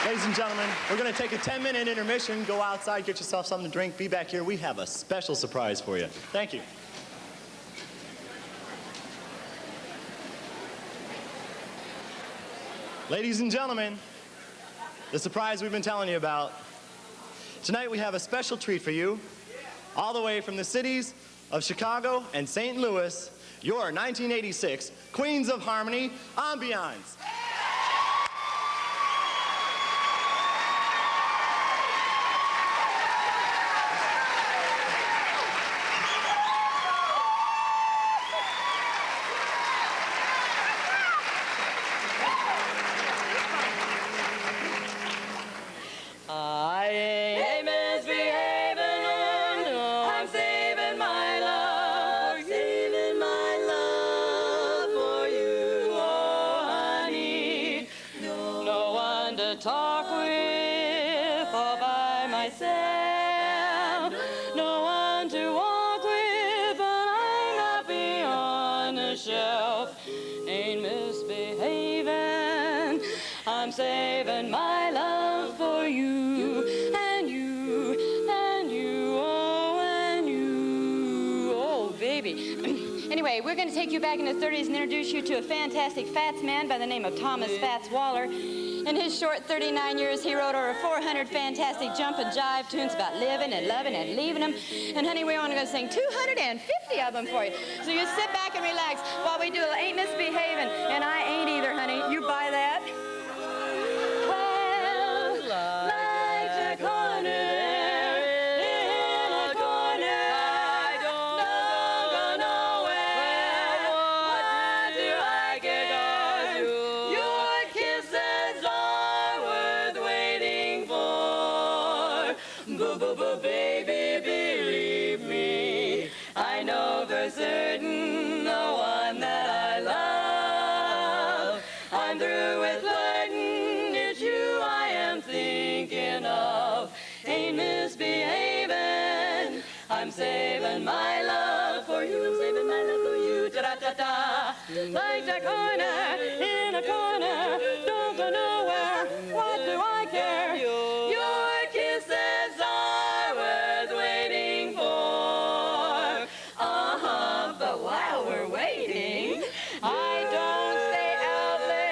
Ladies and gentlemen, we're going to take a 10-minute intermission. Go outside, get yourself something to drink. Be back here. We have a special surprise for you. Thank you. Ladies and gentlemen, the surprise we've been telling you about. Tonight we have a special treat for you. All the way from the cities of Chicago and St. Louis, your 1986 Queens of Harmony, Ambiance. I ain't misbehaving, no, I'm saving my love for you, oh honey. No one to talk with all by myself, no one to walk with, but I'm happy on the shelf. Ain't misbehaving, I'm saving my love for you. Anyway, we're going to take you back in the 30s and introduce you to a fantastic Fats man by the name of Thomas Fats Waller. In his short 39 years, he wrote over 400 fantastic jump and jive tunes about living and loving and leaving them. And honey, we're only going to sing 250 of them for you. So you sit back and relax while we do a Ain't Misbehaving. And I ain't either, honey. You buy that? Well, like the corner. Baby, believe me, I know for certain the one that I love. I'm through with flirting, it's you I am thinking of. Ain't misbehaving, I'm saving my love for you. I'm saving my love for you. Da-da-da-da. Like the corner, in a corner, don't go nowhere. What do I care? Your kisses are worth waiting for. But while we're waiting, I don't stay out late.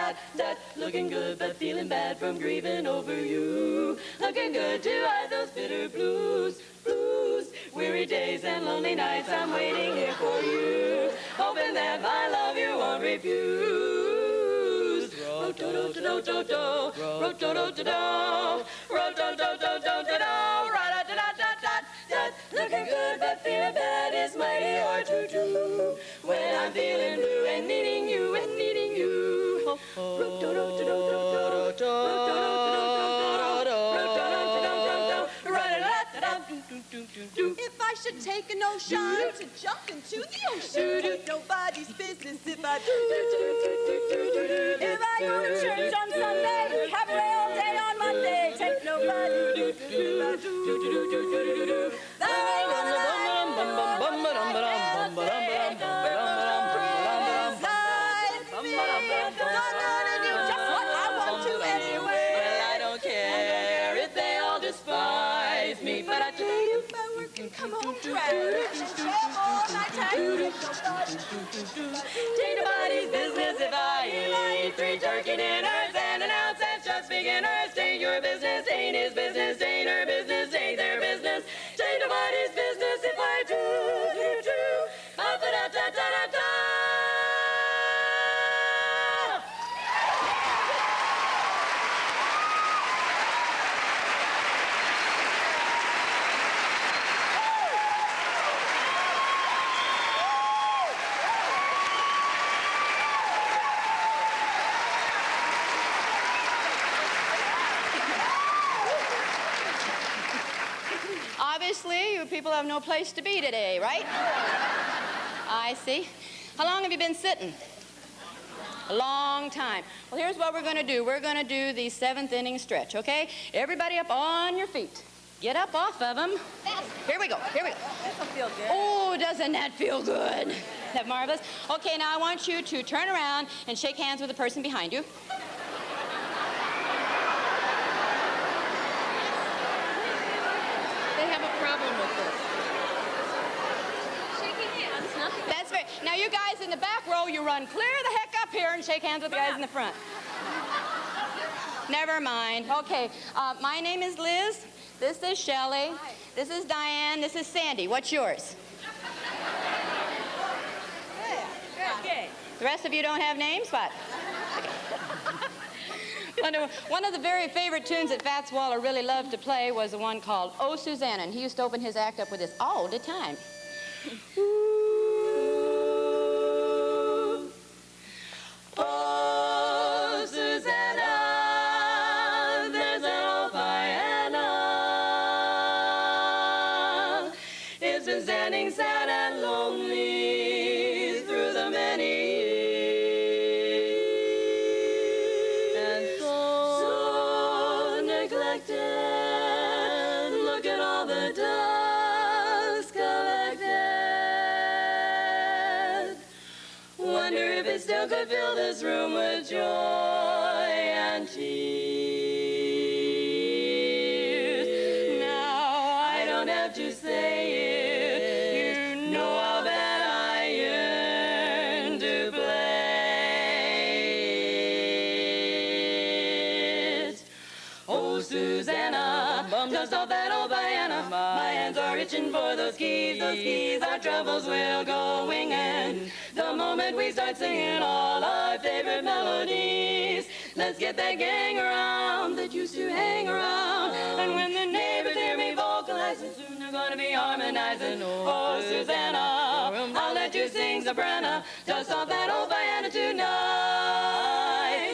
da-da-da-da-da-da. Looking good but feeling bad from grieving over you. Looking good to hide those bitter blues, blues. Weary days and lonely nights, I'm waiting here for you. Hoping that my love you won't refuse. Ro-do-do-do-do-do-do, ro-do-do-do-do, ro-do-do-do-do-do-do, ra-da-da-da-da-da. Looking good but feeling bad is mighty hard to do. When I'm feeling blue and needing you and needing you. Ro-do-do-do-do-do-do, If I should take an ocean to jump into the ocean, take nobody's business if I do. If I go to church on Sunday, cabaret all day on Monday, take nobody if I do. Come home trash and share all my time. Take nobody's business if I eat 3 turkey dinners and announce that's just beginners. Take your business, ain't his business, ain't her business, ain't their business. Take nobody's business if I do. Ba-ba-da-da-da-da-da. Obviously, you people have no place to be today, right? I see. How long have you been sitting? A long time. Well, here's what we're going to do. We're going to do the 7th inning stretch, okay? Everybody up on your feet. Get up off of them. Here we go. Here we go. This'll feel good. Oh, doesn't that feel good? Isn't that marvelous? Okay, now I want you to turn around and shake hands with the person behind you. They have a problem with this. Shaking hands, nothing. That's right. Now, you guys in the back row, you run clear the heck up here and shake hands with the guys in the front. Never mind. Okay, my name is Liz. This is Shelley. This is Diane. This is Sandy. What's yours? Okay. The rest of you don't have names? What? One of the very favorite tunes that Fats Waller really loved to play was the one called Oh, Susanna, and he used to open his act up with this all the time. Oh, Susanna, there's an old Vienna. It's been standing sad and lonely through the many years. And so neglected, look at all the dust collected. Wonder if it still could fill this room with joy and tears. Now I don't have to say it, you know how bad I yearn to play it. Oh, Susanna, dust off that old Vienna. My hands are itching for those keys, our troubles will go winging. The moment we start singing all our favorite melodies, let's get that gang around that used to hang around. And when the neighbors hear me vocalizing, soon they're gonna be harmonizing. Oh, Susanna, I'll let you sing soprano, dust off that old Vienna tonight.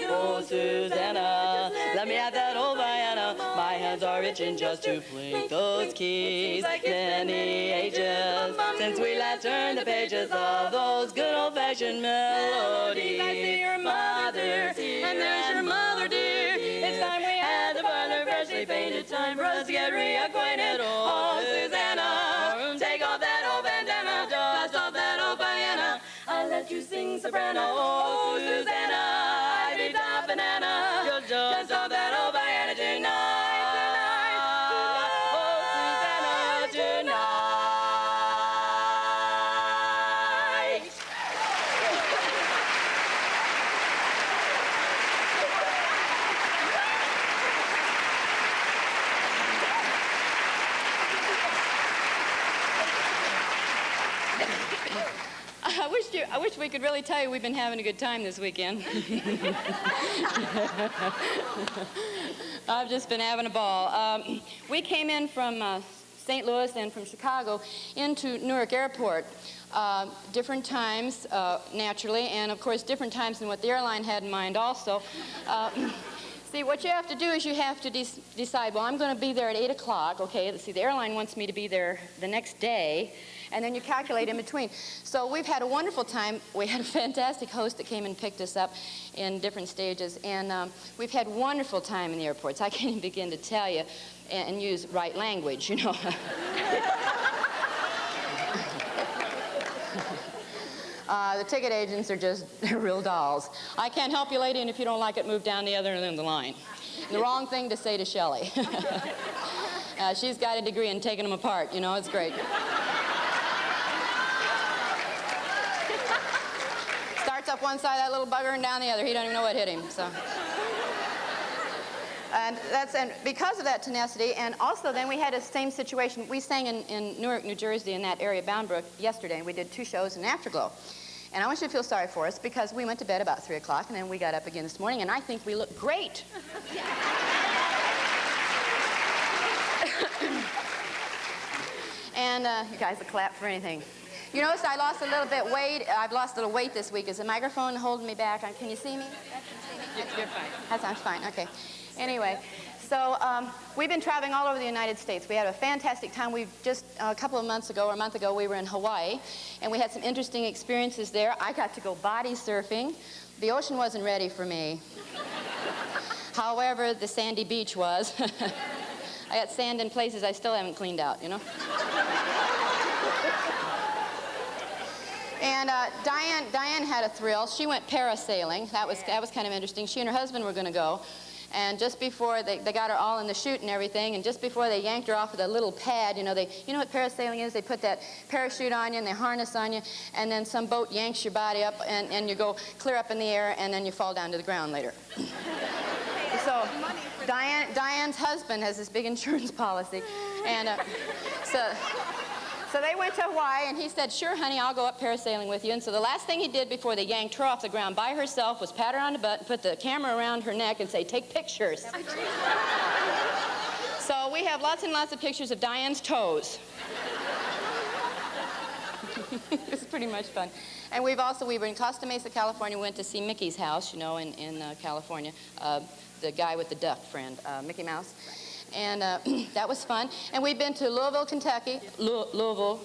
Oh, Susanna, let me have that old Vienna. My hands are itching just to blink those keys. Many ages since we last turned the pages of those good old-fashioned melodies. I see your mother, and there's your mother, dear. It's time we had the parlor freshly painted. Time for us to get reacquainted. Oh, Susanna, take off that old bandana, dust off that old Vienna. I'll let you sing soprano. Oh, Susanna, I'd be top banana. Dust off that old Vienna tonight. I wish we could really tell you we've been having a good time this weekend. I've just been having a ball. We came in from St. Louis and from Chicago into Newark Airport. Different times, naturally, and of course different times than what the airline had in mind also. See, what you have to do is you have to decide, well, I'm going to be there at 8 o'clock, okay? See, the airline wants me to be there the next day, and then you calculate in between. So we've had a wonderful time. We had a fantastic host that came and picked us up in different stages, and we've had wonderful time in the airports. I can't even begin to tell you and use right language, you know. The ticket agents are just real dolls. I can't help you, lady, and if you don't like it, move down the other end of the line. The wrong thing to say to Shelley. She's got a degree in taking them apart, you know, it's great. Starts up one side of that little bugger and down the other. He don't even know what hit him, so. And because of that tenacity, and also then we had a same situation. We sang in Newark, New Jersey, in that area, Bound Brook, yesterday, and we did 2 shows in Afterglow. And I want you to feel sorry for us because we went to bed about 3 o'clock, and then we got up again this morning, and I think we look great. And you guys will clap for anything. You notice I lost a little bit weight. I've lost a little weight this week. Is the microphone holding me back? Can you see me? You're fine. That sounds fine. Okay. Anyway, so we've been traveling all over the United States. We had a fantastic time. We've just a couple of months ago, or a month ago, we were in Hawaii, and we had some interesting experiences there. I got to go body surfing. The ocean wasn't ready for me. However, the sandy beach was. I got sand in places I still haven't cleaned out, you know. And Diane had a thrill. She went parasailing. That was kind of interesting. She and her husband were going to go. And just before they got her all in the chute and everything, and just before they yanked her off of the little pad, you know what parasailing is? They put that parachute on you and they harness on you, and then some boat yanks your body up, and you go clear up in the air, and then you fall down to the ground later. So Diane's husband has this big insurance policy, and so they went to Hawaii, and he said, sure, honey, I'll go up parasailing with you. And so the last thing he did before they yanked her off the ground by herself was pat her on the butt and put the camera around her neck and say, take pictures. So we have lots and lots of pictures of Diane's toes. It's pretty much fun. And we were in Costa Mesa, California. We went to see Mickey's house, you know, in California. The guy with the duck friend, Mickey Mouse. And that was fun. And we've been to Louisville, Kentucky. Louisville,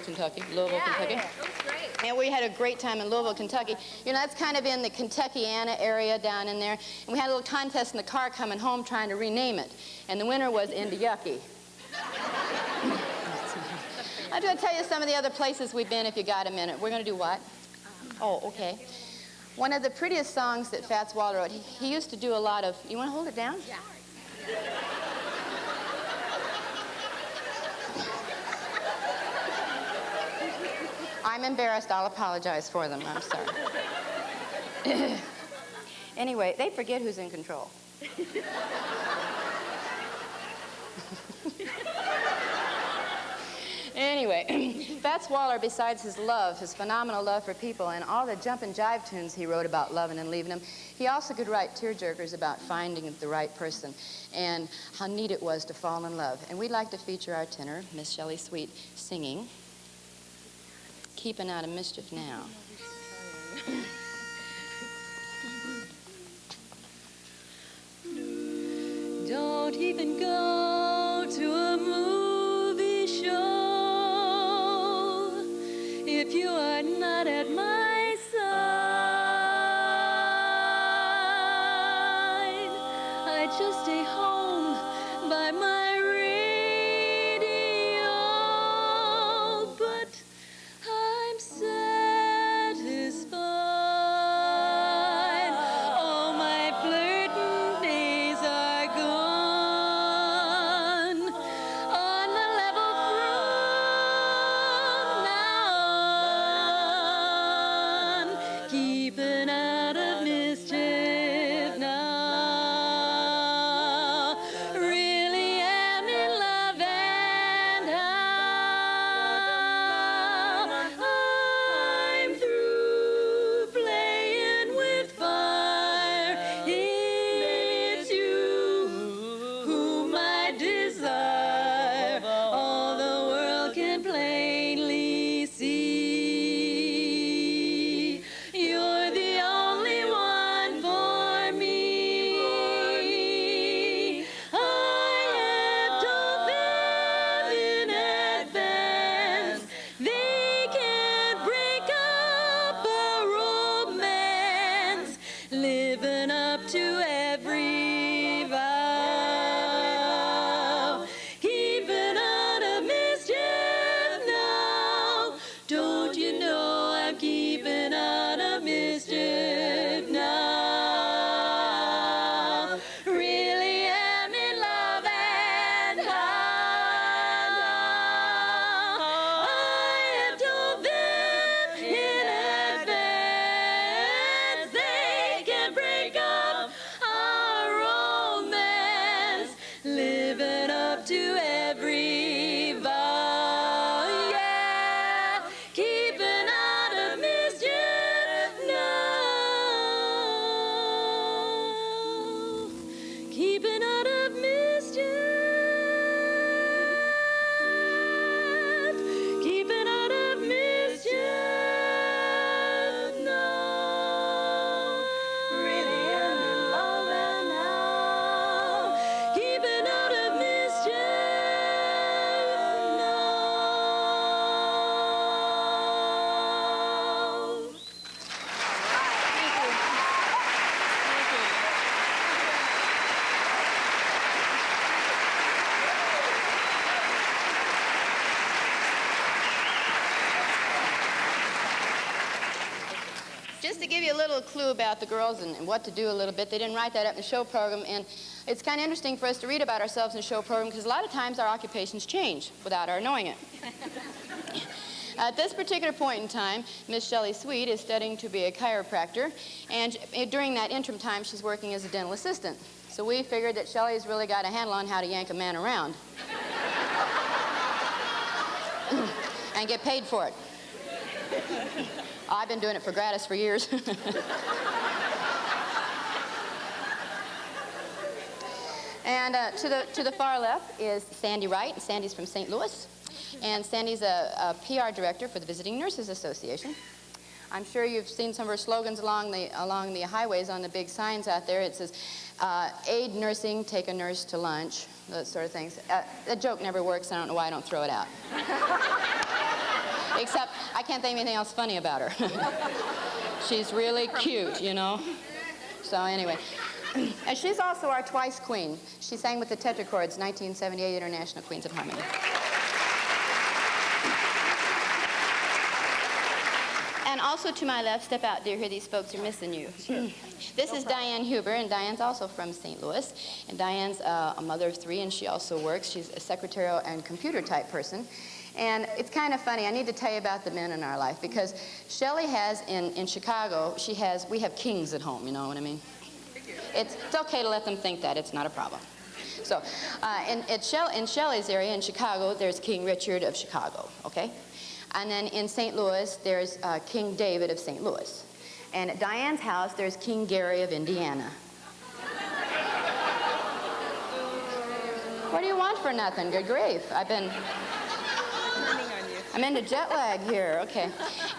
Kentucky. Yeah, great. And we had a great time in Louisville, Kentucky. You know, that's kind of in the Kentuckiana area down in there. And we had a little contest in the car coming home trying to rename it. And the winner was Into Yucky. I'm going to tell you some of the other places we've been if you got a minute. We're going to do what? Oh, okay. One of the prettiest songs that Fats Waller wrote, he used to do a lot of... You want to hold it down? Yeah. I'm embarrassed. I'll apologize for them. I'm sorry. Anyway, they forget who's in control. Anyway, Fats Waller, besides his love, his phenomenal love for people, and all the jump and jive tunes he wrote about loving and leaving them, he also could write tearjerkers about finding the right person and how neat it was to fall in love. And we'd like to feature our tenor, Miss Shelley Sweet, singing Keeping Out of Mischief Now. Don't even go to a movie show if you are not at my side. I just stay home by my radio, but I'm satisfied. All my flirting days are gone. just to give you a little clue about the girls and what to do a little bit, they didn't write that up in the show program, and it's kind of interesting for us to read about ourselves in the show program because a lot of times our occupations change without our knowing it. At this particular point in time, Miss Shelley Sweet is studying to be a chiropractor, and during that interim time, she's working as a dental assistant. So we figured that Shelley's really got a handle on how to yank a man around and get paid for it. I've been doing it for gratis for years. And to the far left is Sandy Wright, and Sandy's from St. Louis. And Sandy's a PR director for the Visiting Nurses Association. I'm sure you've seen some of her slogans along the highways on the big signs out there. It says, aid nursing, take a nurse to lunch, those sort of things. That joke never works. I don't know why I don't throw it out. Except I can't think of anything else funny about her. She's really cute, you know. So anyway. And she's also our twice queen. She sang with the Tetrachords, 1978 International Queens of Harmony. And also to my left, step out, dear, here these folks are missing you. Sure. This is Diane Huber, and Diane's also from St. Louis. And Diane's a mother of three, and she also works. She's a secretarial and computer type person. And it's kind of funny. I need to tell you about the men in our life, because Shelley has, in Chicago, we have kings at home, you know what I mean? It's okay to let them think that. It's not a problem. So in Shelley's area in Chicago, there's King Richard of Chicago, okay? And then in St. Louis, there's King David of St. Louis. And at Diane's house, there's King Gary of Indiana. What do you want for nothing? Good grief. I'm into jet lag here. Okay.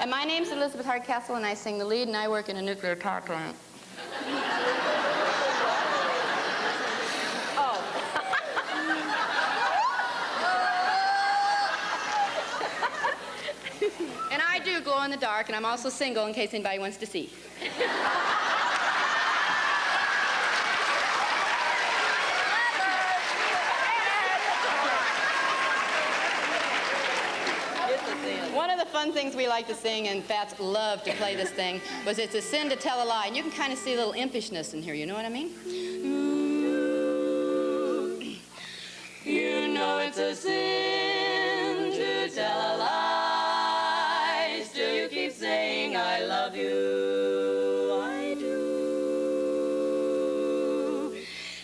And my name's Elizabeth Hardcastle, and I sing the lead, and I work in a nuclear power plant. And I do glow in the dark, and I'm also single in case anybody wants to see. One of the fun things we like to sing, and Fats love to play this thing, was It's a Sin to Tell a Lie. And you can kind of see a little impishness in here, you know what I mean? You know it's a sin to tell a lie. Still you keep saying I love you. I do.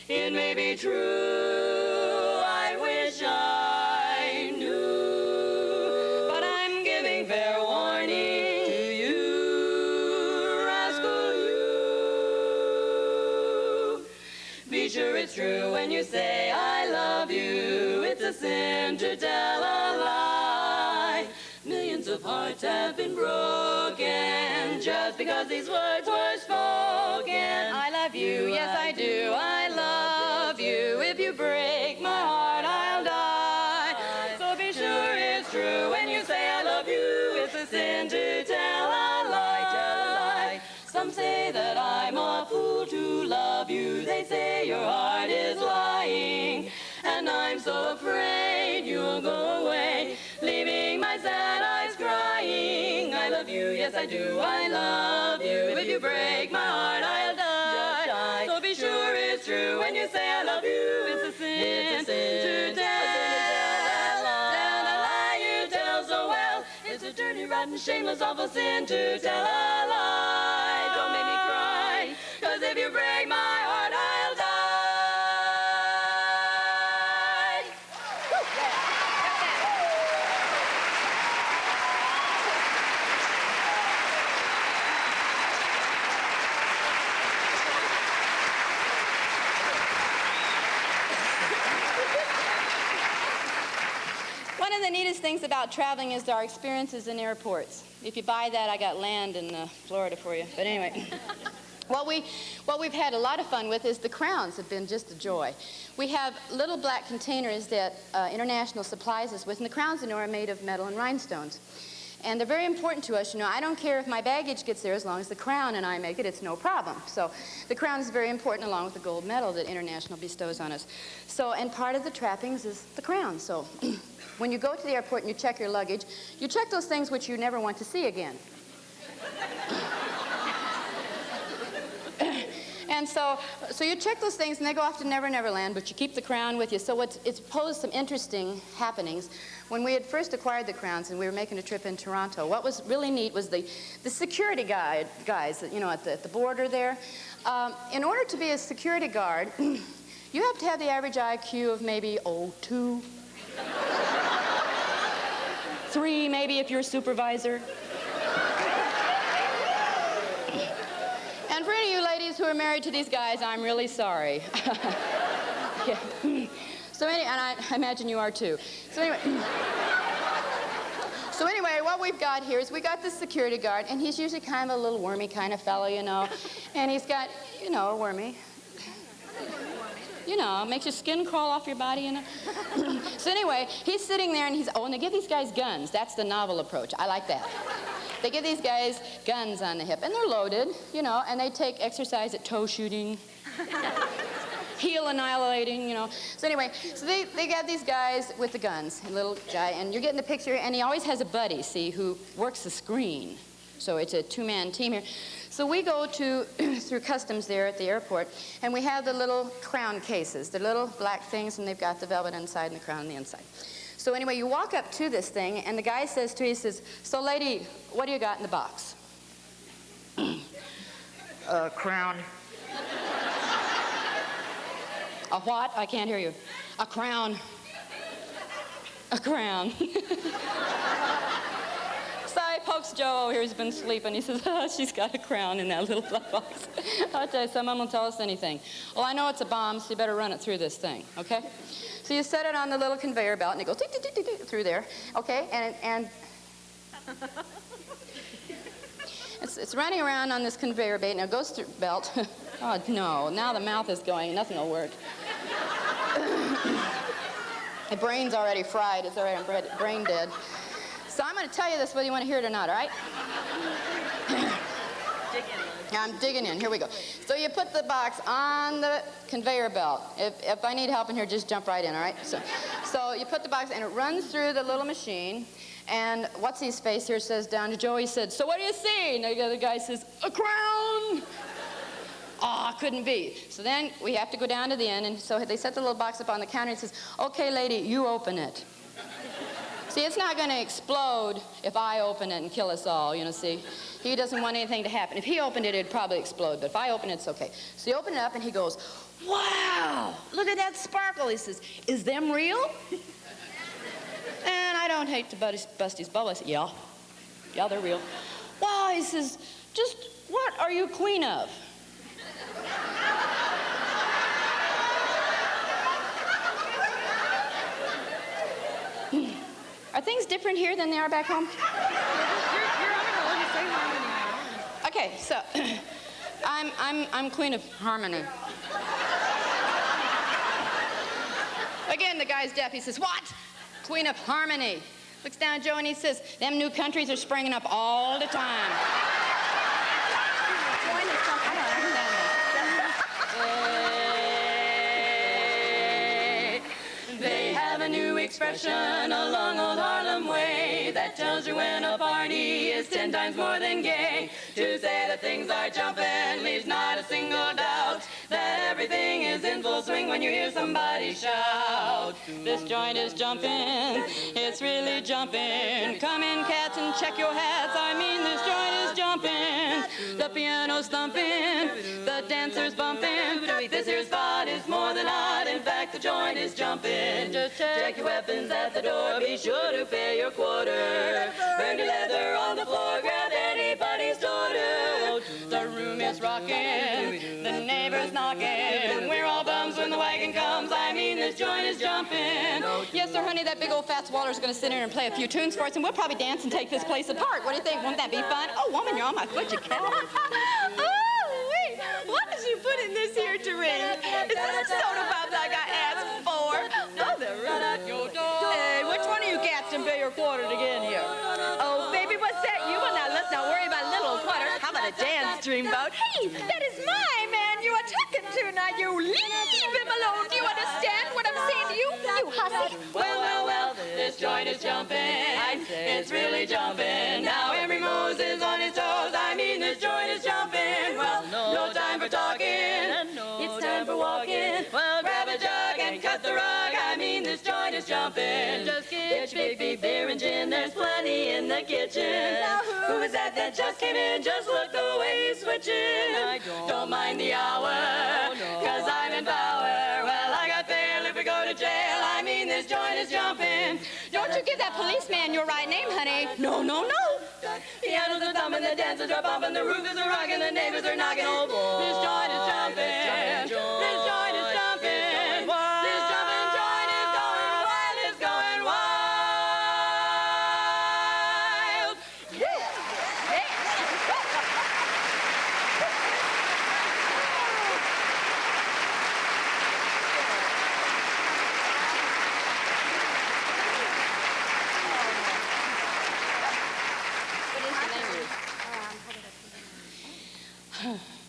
It may be true. I wish I knew. But I'm giving fair warning to you, rascal you. Be sure it's true when you say I love you. It's a sin to tell a lie. Millions of hearts have been broken just because these words were spoken. I love you, yes I do, I love you. If you break my heart, I'll die. So be sure it's true when you say I love you. It's a sin to tell a lie. Some say that I'm a fool to love you. They say your heart is lying. And I'm so afraid you'll go away, leaving my sad eyes crying. I love you, yes I do, I love you. If you break my heart, I'll die. So be sure it's true when you say I love you. It's a sin to tell a lie you tell so well. It's a dirty, rotten, shameless, awful sin to tell a lie. Don't make me cry, 'cause if you break my heart, I'll die. One of the neatest things about traveling is our experiences in airports. If you buy that, I got land in Florida for you. But anyway, what we've had a lot of fun with is the crowns have been just a joy. We have little black containers that International supplies us with, and the crowns, you know, are made of metal and rhinestones. And they're very important to us. You know, I don't care if my baggage gets there as long as the crown and I make it, it's no problem. So the crown is very important along with the gold medal that International bestows on us. So, and part of the trappings is the crown. So when you go to the airport and you check your luggage, you check those things which you never want to see again. And so you check those things, and they go off to Never Never Land, but you keep the crown with you. So it's posed some interesting happenings. When we had first acquired the crowns and we were making a trip in Toronto, what was really neat was the security guys, you know, at the border there. In order to be a security guard, you have to have the average IQ of maybe, 2, 3 maybe if you're a supervisor. And for any of you ladies who are married to these guys, I'm really sorry. Yeah. So anyway, and I imagine you are too. So anyway, what we've got here is we got this security guard, and he's usually kind of a little wormy kind of fellow, you know. And he's got, you know, wormy. You know, makes your skin crawl off your body, you know. So anyway, he's sitting there, and and they give these guys guns. That's the novel approach. I like that. They give these guys guns on the hip, and they're loaded, you know, and they take exercise at toe shooting, heel annihilating, you know. So anyway, so they got these guys with the guns, a little guy, and you're getting the picture, and he always has a buddy, see, who works the screen. So it's a two-man team here. So we go through customs there at the airport, and we have the little crown cases, the little black things, and they've got the velvet inside and the crown on the inside. So anyway, you walk up to this thing, and the guy says to you, he says, "So lady, what do you got in the box?" "A crown." "A what?" "I can't hear you." "A crown." "A crown." So he pokes Joe over here who's been sleeping. He says, "Oh, she's got a crown in that little black box." I'll tell you, some of them will tell us anything. "Well, I know it's a bomb, so you better run it through this thing, okay?" So you set it on the little conveyor belt, and it goes tick, tick, tick, tick, tick, through there, okay? And it's running around on this conveyor belt, and it goes through belt. Oh, no, now the mouth is going. Nothing will work. The brain's already fried. It's already brain dead. So I'm going to tell you this whether you want to hear it or not, all right? I'm digging in. Here we go. So you put the box on the conveyor belt. If I need help in here, just jump right in, all right? So you put the box, and it runs through the little machine. And what's-his-face here says down to Joe, he said, "So what do you see?" And the other guy says, "A crown." Oh, couldn't be. So then we have to go down to the end, and so they set the little box up on the counter, and he says, "Okay, lady, you open it." See, it's not going to explode if I open it and kill us all, you know, see. He doesn't want anything to happen. If he opened it, it'd probably explode, but if I open it, it's okay. So you open it up, and he goes, "Wow, look at that sparkle." He says, "Is them real?" And I don't hate to bust his bubble. I said, yeah, they're real. "Wow," he says, "just what are you queen of?" Are things different here than they are back home? Okay, so I'm queen of harmony. Again, the guy's deaf. He says, "What? Queen of harmony." Looks down at Joe and he says, "Them new countries are springing up all the time." They have a new expression along old Harlem way that tells you when a party is 10 times more than gay. To say that things are jumping leaves not a single doubt that everything is in full swing when you hear somebody shout. This joint is jumping, it's really jumping. Come in, cats, and check your hats. I mean, this joint is jumping. The piano's thumping, the dancers bumping. This here spot is more than odd. In fact, the joint is jumping. Just check your weapons at the door. Be sure to pay your quarter. Burn your leather on the floor. Grab anybody's daughter. The room is rocking. The neighbors knocking. We're all bums when the wagon comes. I mean, this joint is jumping. Yes, sir, honey, that big old fat swaller's going to sit here and play a few tunes for us, and we'll probably dance and take this place apart. What do you think? Won't that be fun? Oh, woman, you're on my foot, you cat. Oh, wait. What did you put in this here to ring? Is this soda pop like I asked for? Oh, they're right at your door. Hey, which one of you cats didn't pay your quarter to get in here? Oh, baby, what's that? You will not. Let's not worry about little quarter. How about a dance, dreamboat? Hey, that is my man you are talking to. Now, you leave him alone. Do you understand what I'm saying to you? You hussy. Well, this joint is jumping. It's really jumping. Now every Moses on his toes. I mean, this joint is jumping. Well, no time for talking. It's time for walking. Well, grab a jug and cut the rug. I mean, this joint is jumping. Just get your big beer and gin. There's plenty in the kitchen. Now, who is that just came in? Just look the way he's switching. I don't mind the hour, cause I'm in power. Well, I got bail if we go to jail. I mean, this joint is jumping. Don't you give that policeman your right name, honey. No, no, no. Pianos are thumping, the dancers are bumping, the roof is a rocking, the neighbors are knocking. Oh boy, this joint is jumping. This joint is jumping. This jumping joint is going wild. It's going wild.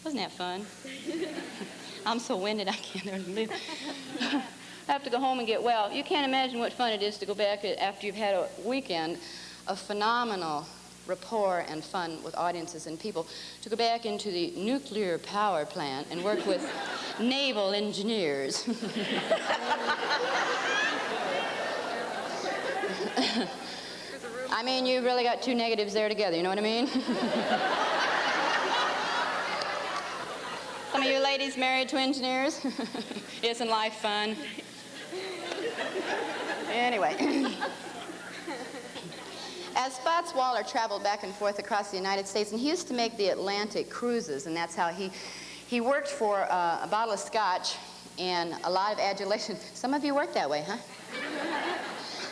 Wasn't that fun? I'm so winded I can't hardly move. I have to go home and get well. You can't imagine what fun it is to go back after you've had a weekend of phenomenal rapport and fun with audiences and people, to go back into the nuclear power plant and work with naval engineers. I mean, you really got two negatives there together, you know what I mean? Some of you ladies married to engineers? Isn't life fun? Anyway. As Fats Waller traveled back and forth across the United States, and he used to make the Atlantic cruises, and that's how he worked for a bottle of scotch and a lot of adulation. Some of you work that way, huh?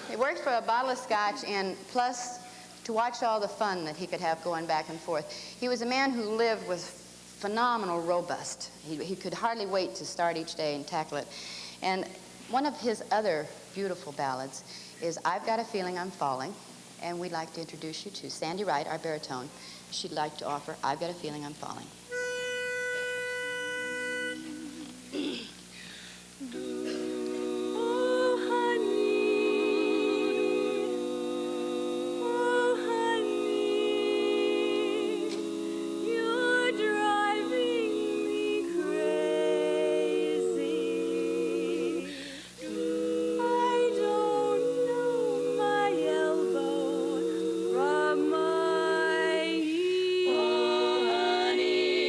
He worked for a bottle of scotch and plus to watch all the fun that he could have going back and forth. He was a man who lived with phenomenal robust. He could hardly wait to start each day and tackle it. And one of his other beautiful ballads is I've Got a Feeling I'm Falling, and we'd like to introduce you to Sandy Wright, our baritone. She'd like to offer I've Got a Feeling I'm Falling. Honey,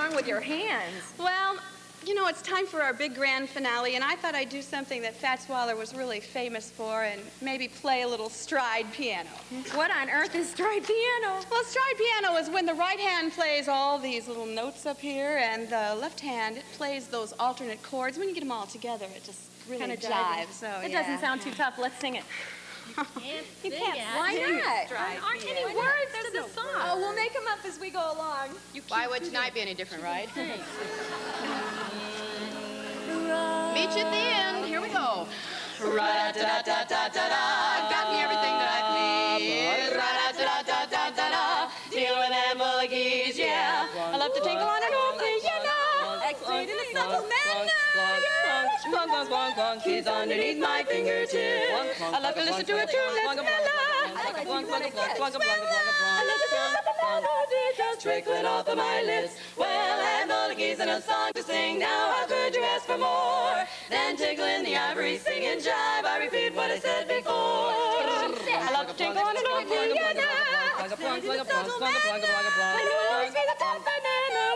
wrong with your hands? Well, you know, it's time for our big grand finale, and I thought I'd do something that Fats Waller was really famous for and maybe play a little stride piano. What on earth is stride piano? Well, stride piano is when the right hand plays all these little notes up here, and the left hand, it plays those alternate chords. When you get them all together, it just really Kinda jives. So, It yeah. doesn't sound too tough. Let's sing it. You can't. Why not? Stride There aren't any piano. words to the song. Oh, we'll make them up as we go along. Why would tonight be any different, right? Meet you at the end. Here we go. Ra-da-da-da-da-da-da. Got me everything that I please. Ra-da-da-da-da-da-da. Deal with them bullies, yeah. I love to tinkle on an old piano. Explain in a subtle manner. Clunk, clunk, clunk, clunk. Keys underneath my fingertips. I love to listen to a tune that's mellow. Trickling off of my lips. Well, I have all the keys and a song to sing. Now, how could you ask for more than tickling the ivory, singing jive? I repeat what I said before. I love to tinkle on an old piano.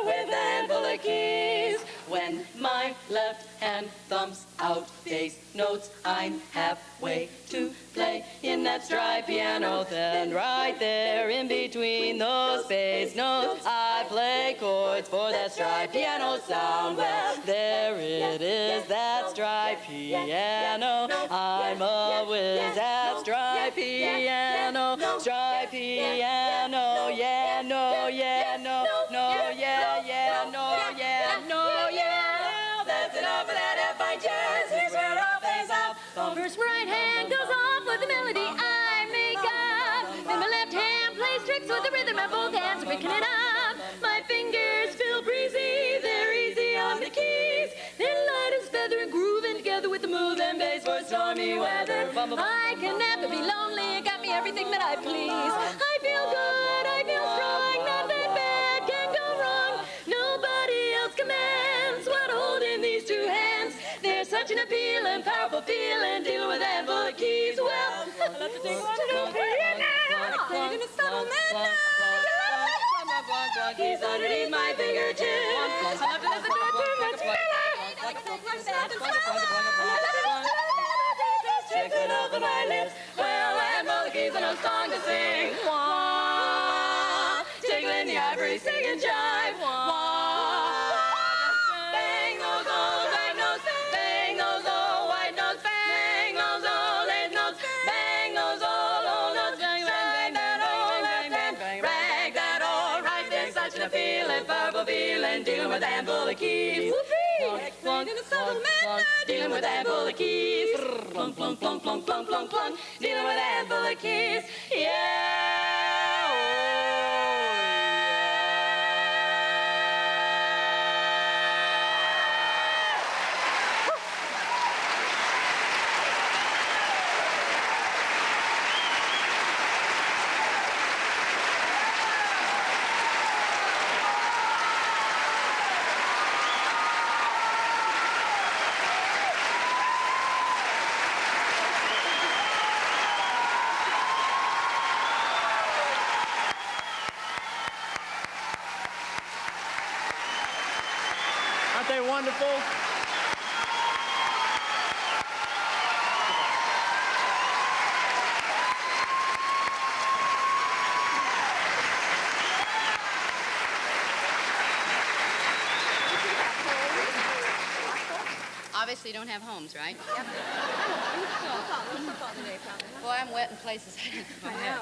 With a handful of keys. When my left hand thumps out bass notes, I'm halfway to play in that stride piano. Then right there in between those bass notes, I play chords for that stride piano sound. Well, there it is, that stride piano. I'm a whiz at stride piano. Stride piano, yeah, no, yeah, no, no, yeah, yeah, no, yeah, no, yeah. That's enough of that F-fine jazz. Here's where it all plays out. First right hand goes off with the melody I make up. Then my left hand plays tricks with the rhythm and both hands are picking it up. My fingers feel breezy, they're easy on the keys. They're light as feather and grooving together with the move and bass for stormy weather. I can never be lonely, it got me everything that I please. I feel good, I feel strong, nothing bad can go wrong. Nobody else commands what I hold in these two hands. There's such an appealing, powerful feeling, dealing with a handful of keys. Well, I love to take one to the piano. In a subtle manner. Keys underneath my fingertips. I love to listen to a tune that's trickling over my lips. Well, I have all the keys and a song to sing. Wah, tickling the ivory, singing jive. Wah, bang those old white notes, bang those old white notes, bang those old lace notes, bang those old notes, strike that old left hand, rag that old right. There's such an appealing, powerful feeling, dealing with a handful of keys. Plunk, in a subtle manner, dealing with a handful of keys. Plunk, plunk, plunk, plunk, plunk, plunk, plunk, dealing with a handful of keys. Yeah. Aren't they wonderful? Obviously, you don't have homes, right? Yep. Boy, I'm wet in places. I know.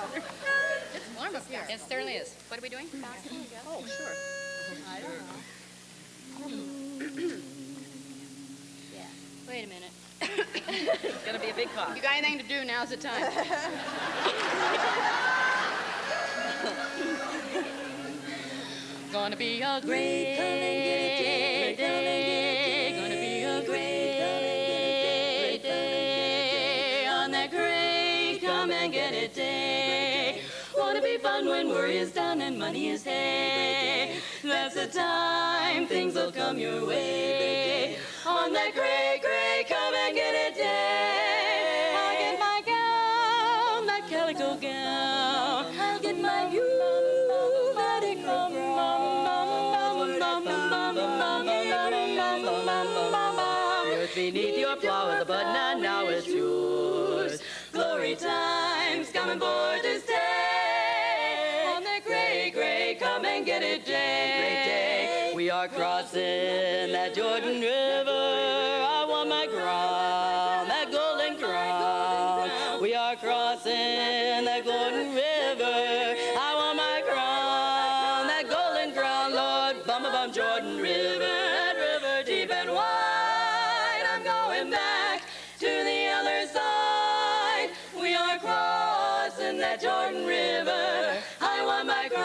It's warm up here. It certainly is. What are we doing? Oh, sure. I don't know. Yeah. Wait a minute. It's gonna be a big cough. You got anything to do, now's the time. Gonna be a great day. Gonna be a great day. On that great come and get it day. Wanna be fun when worry is done and money is hay. That's the time things will come your way. On that great come and get it day. I'll get my gown, that calico gown. I'll get my rheumatic bum, bum, bum, bum, bum. Earth beneath your plow is a button and now it's yours. Glory time's coming for to stay. On that gray, gray, come and get it day. Great day. We are crossing that Jordan River. I want my crown, that golden crown. We are crossing that golden river. I want my crown, that golden crown, Lord. Bum, bum, bum, Jordan River, that river deep and wide. I'm going back to the other side. We are crossing that Jordan River. I want my crown.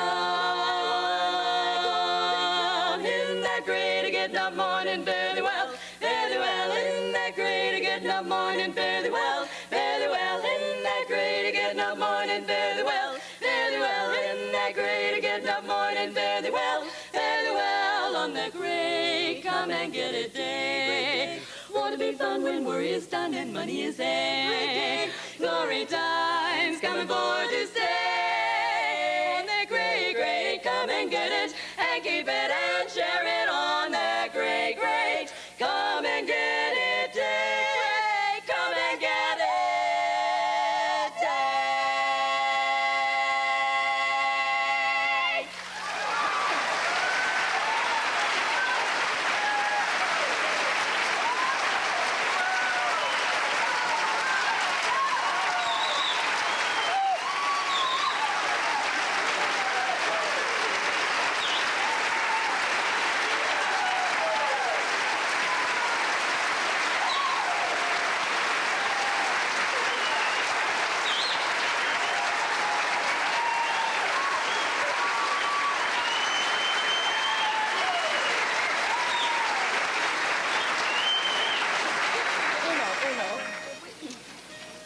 Isn't that great to get up morning, fairly well, fairly well. Isn't that great to get up morning, fairly well, fairly well. Isn't that great to get up morning, fairly well, fairly well. Isn't that great to get up morning, fairly well, fairly well. On the great come and get it day. Want to be fun when worry is done and money is there. Glory time's coming for to stay. On the great, great, come and get it and keep it and share it. On the great, great, come and get it day. Come and get it day.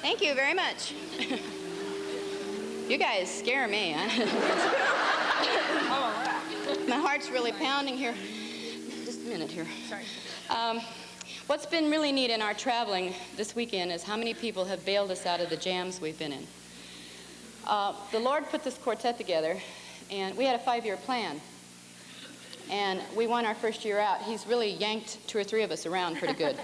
Thank you very much. You guys scare me, huh? My heart's really pounding here. Just a minute here. Sorry. What's been really neat in our traveling this weekend is how many people have bailed us out of the jams we've been in. The Lord put this quartet together, and we had a 5-year plan. And we won our first year out. He's really yanked 2 or 3 of us around pretty good.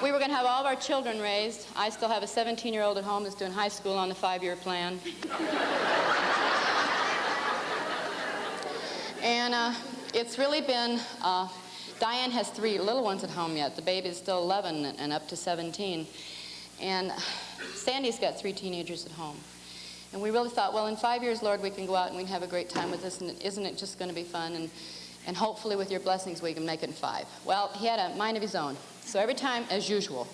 We were going to have all of our children raised. I still have a 17-year-old at home that's doing high school on the 5-year plan. And it's really been, Diane has 3 little ones at home yet. The baby's still 11 and up to 17. And Sandy's got 3 teenagers at home. And we really thought, well, in 5 years, Lord, we can go out and we can have a great time with this, and isn't it just going to be fun? And hopefully with your blessings, we can make it in 5. Well, he had a mind of his own. So every time, as usual.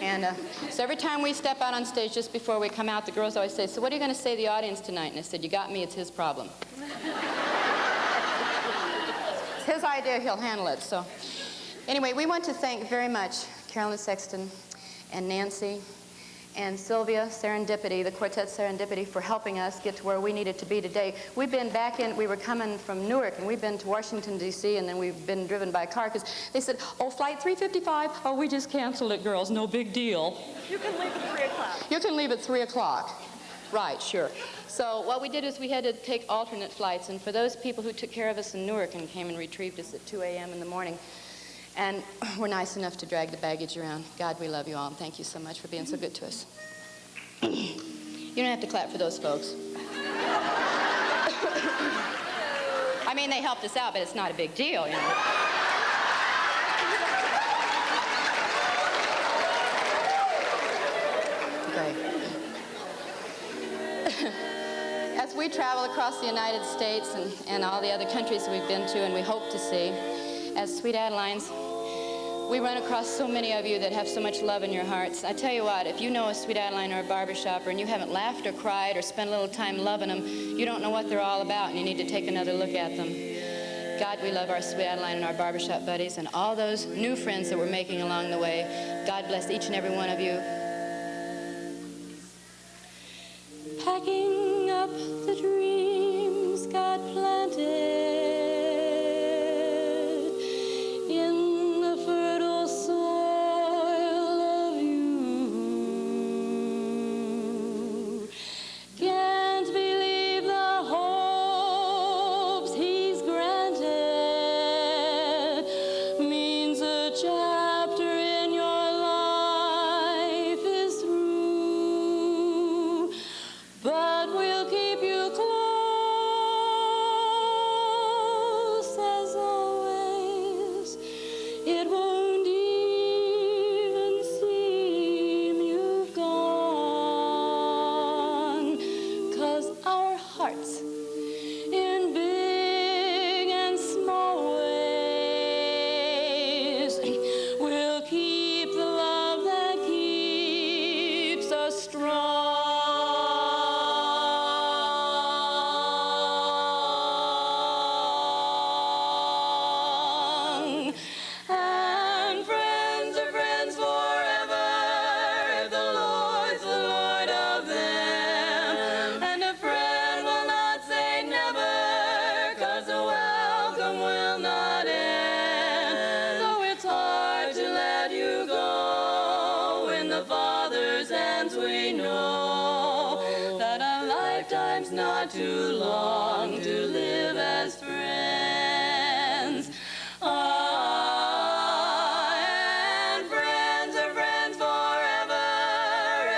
And so every time we step out on stage, just before we come out, the girls always say, so what are you going to say to the audience tonight? And I said, you got me, it's his problem. It's his idea, he'll handle it. So anyway, we want to thank very much Carolyn Sexton and Nancy and Sylvia Serendipity, the Quartet Serendipity, for helping us get to where we needed to be today. We've been back in, we were coming from Newark, and we've been to Washington, D.C., and then we've been driven by car, because they said, oh, flight 355, oh, we just canceled it, girls, no big deal. You can leave at 3 o'clock. You can leave at 3 o'clock. Right, sure. So what we did is we had to take alternate flights, and for those people who took care of us in Newark and came and retrieved us at 2 a.m. in the morning, and were nice enough to drag the baggage around. God, we love you all, and thank you so much for being so good to us. You don't have to clap for those folks. I mean, they helped us out, but it's not a big deal, you know. Okay. As we travel across the United States and all the other countries we've been to and we hope to see, as Sweet Adelines, we run across so many of you that have so much love in your hearts. I tell you what, if you know a Sweet Adeline or a barbershopper and you haven't laughed or cried or spent a little time loving them, you don't know what they're all about, and you need to take another look at them. God, we love our Sweet Adeline and our barbershop buddies and all those new friends that we're making along the way. God bless each and every one of you. Packing up the dreams God planted in the fertile soil of you. Can't believe the hopes He's granted. It won't even seem you've gone, 'cause our hearts in big and small ways will keep the love that keeps us strong. And friends are friends forever if the Lord's the Lord of them. And a friend will not say never, 'cause the welcome will not end. Though it's hard to let you go, in the Father's hands we know that our lifetime's not too long to live as friends. And friends are friends forever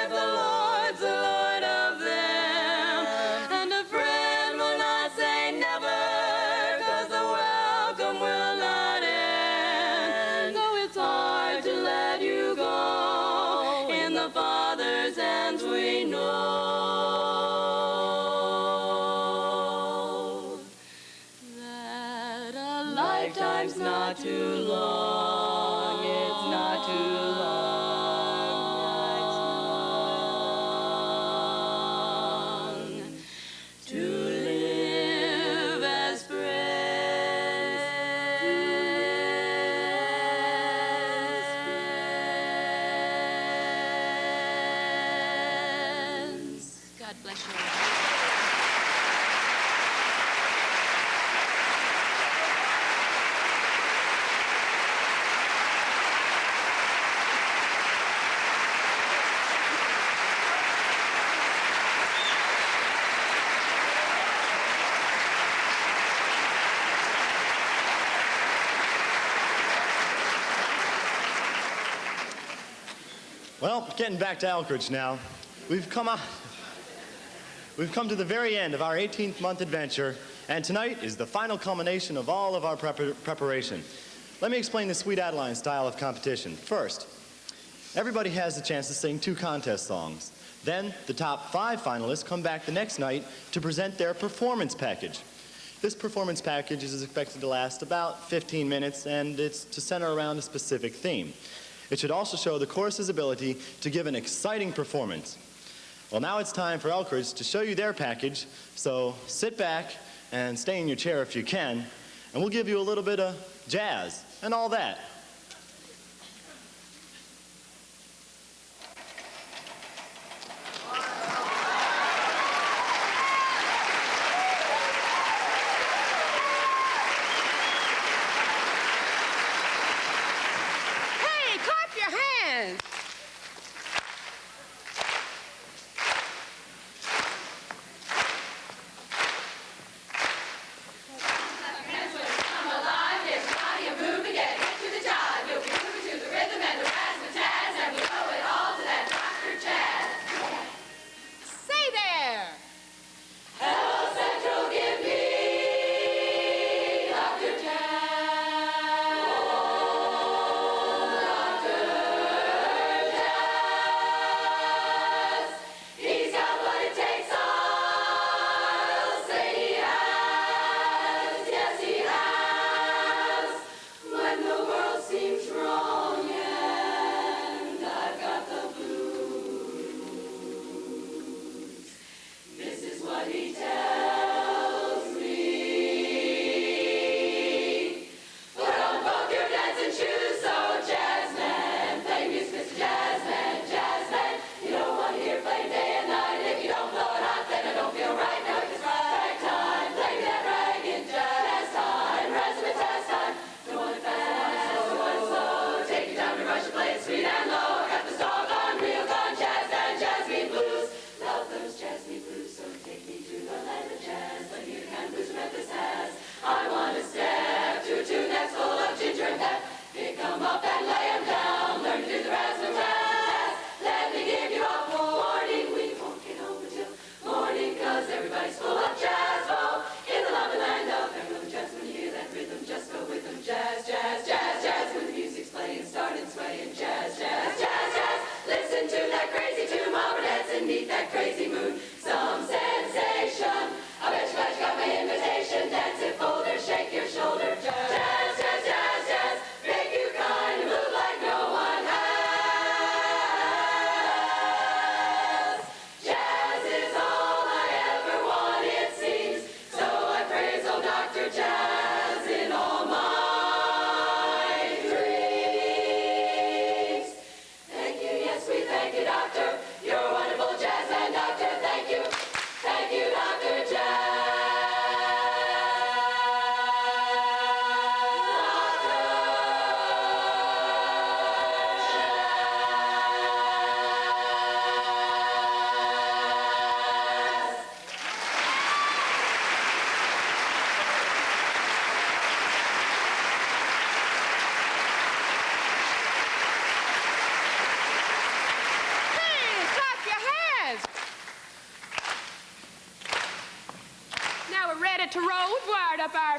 if the Lord's the Lord of them. And a friend will not say never, 'cause the welcome will not end. Though it's hard to let you go, in the Father's hands we know that a lifetime's not too long. It's not too long to live as friends. God bless you. Well, getting back to Elkridge now. We've come to the very end of our 18th month adventure, and tonight is the final culmination of all of our preparation. Let me explain the Sweet Adeline style of competition. First, everybody has the chance to sing 2 contest songs. Then, the top 5 finalists come back the next night to present their performance package. This performance package is expected to last about 15 minutes, and it's to center around a specific theme. It should also show the chorus's ability to give an exciting performance. Well, now it's time for Elkridge to show you their package, so sit back and stay in your chair if you can, and we'll give you a little bit of jazz and all that. Hey, clap your hands. Come alive, get your body a move again. Get to the job, you'll be moving to the rhythm and the razzmatazz, and we owe it all to that Dr. Jazz. Say there. Hello Central, give me Dr. Jazz. Dr. Jazz. He's got what it takes, I'll say he has. Yes, he has. When the world seems wrong and I've got the blues, this is what he tells me. Put on both your dancing shoes, so jazzman, play music, Mr. Jazzman, jazzman. You don't want to hear playing day and night. If you don't blow it hot, then I don't feel right. Now it's ragtime, play me that ragged jazz time, razzmatazz time. Don't want it fast, don't want it slow. Take your time to rush and play it sweet and low. I got this doggone real gone jazz and jazz me blues. Love those jazz me blues, so take me to the land of jazz. Let me hear the kind of blues Memphis has. I want to step to a tune that's full of ginger and pep. Pick 'em up and lay 'em down. Learn to do the razzmatazz. Let me give you a warning. We won't get home until morning, 'cause everybody's full of jazz. Oh, in the lovely land of everyone jazz. When you hear that rhythm, just go with them. Jazz, jazz, jazz, jazz. When the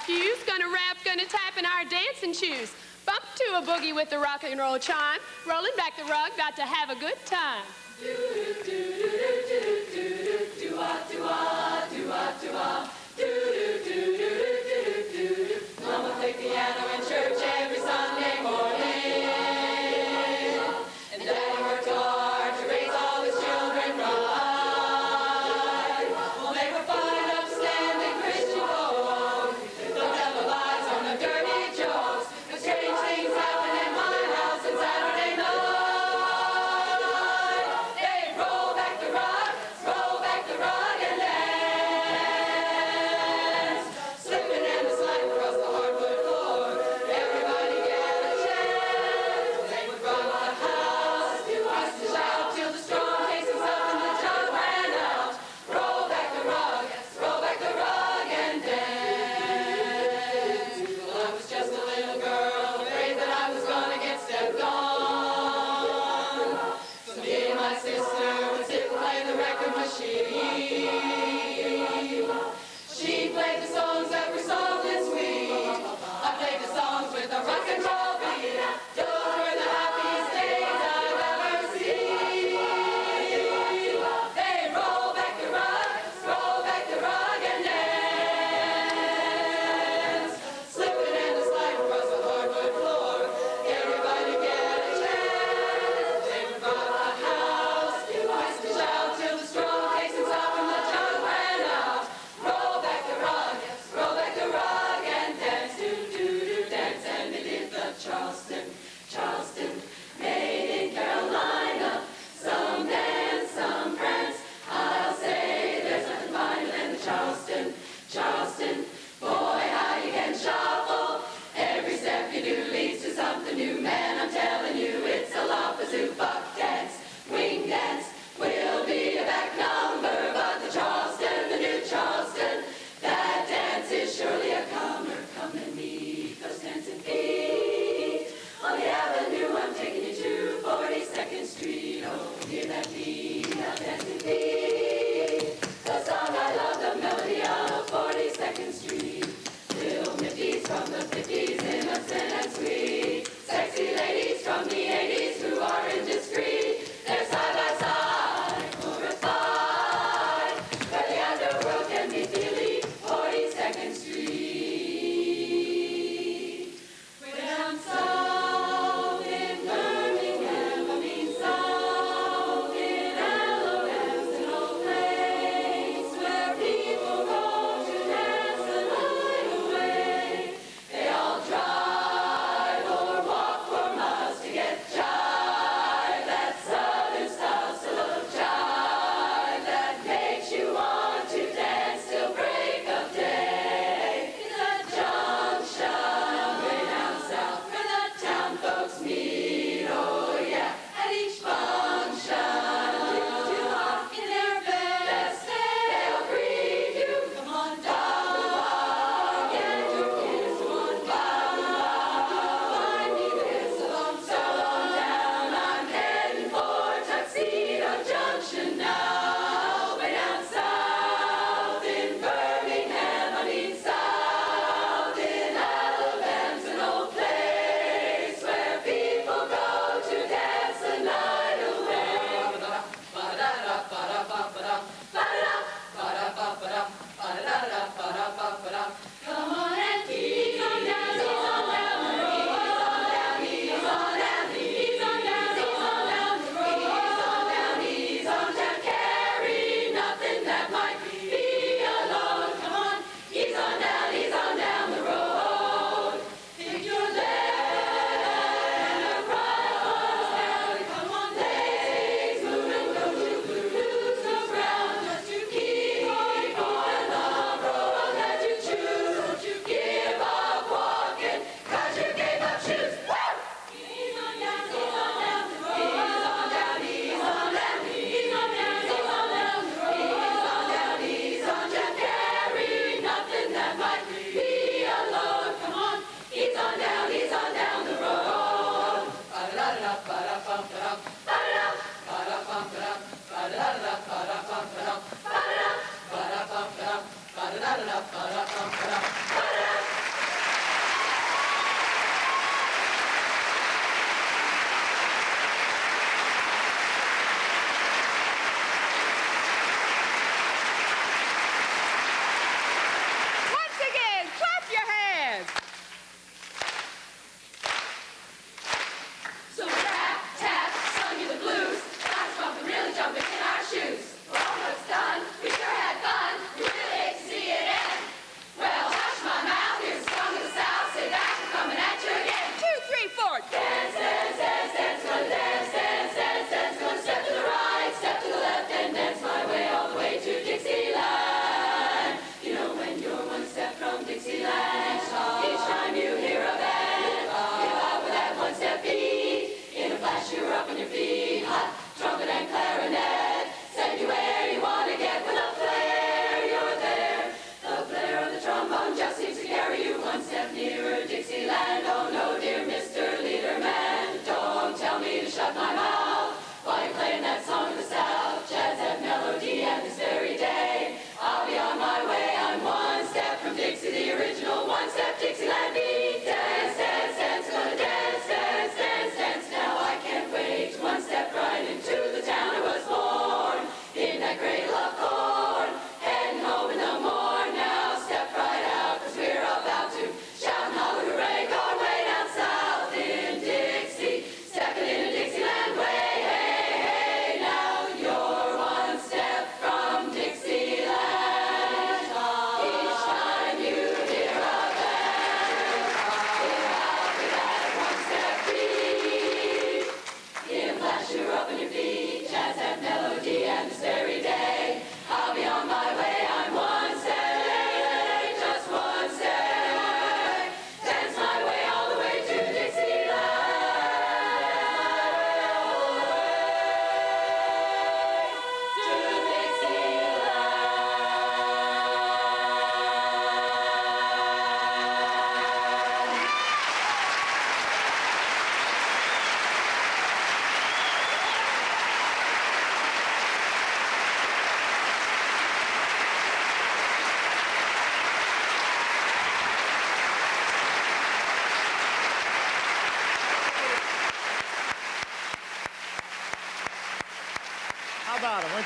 fuse, gonna rap, gonna tap in our dancing shoes. Bump to a boogie with the rock and roll chime. Rolling back the rug, about to have a good time. Mama played piano in church every Sunday morning. And Daddy worked hard to raise all his children right. Well, they were fine, upstanding Christian folks. Don't tell the lies on the dirty jokes. But strange things happen in my house on Saturday night. They roll back the rug and dance.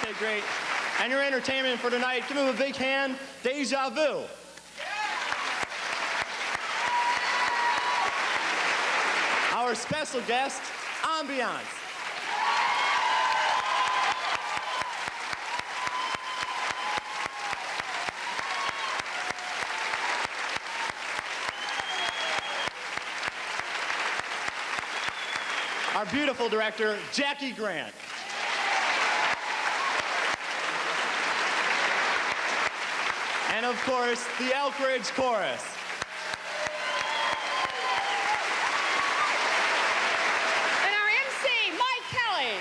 Okay, great. And your entertainment for tonight, give them a big hand, Deja Vu. Our special guest, Ambiance. Our beautiful director, Jacki Grant. And of course, the Elkridge Chorus. And our MC, Mike Kelly.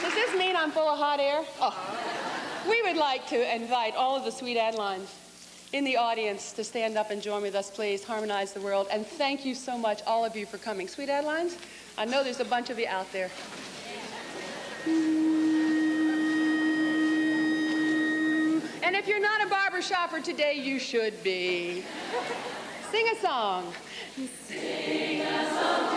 Does this mean I'm full of hot air? Oh. We would like to invite all of the Sweet Adelines in the audience to stand up and join with us, please. Harmonize the world. And thank you so much, all of you, for coming. Sweet Adelines, I know there's a bunch of you out there. And if you're not a barber shopper today, you should be. Sing a song. Sing a song.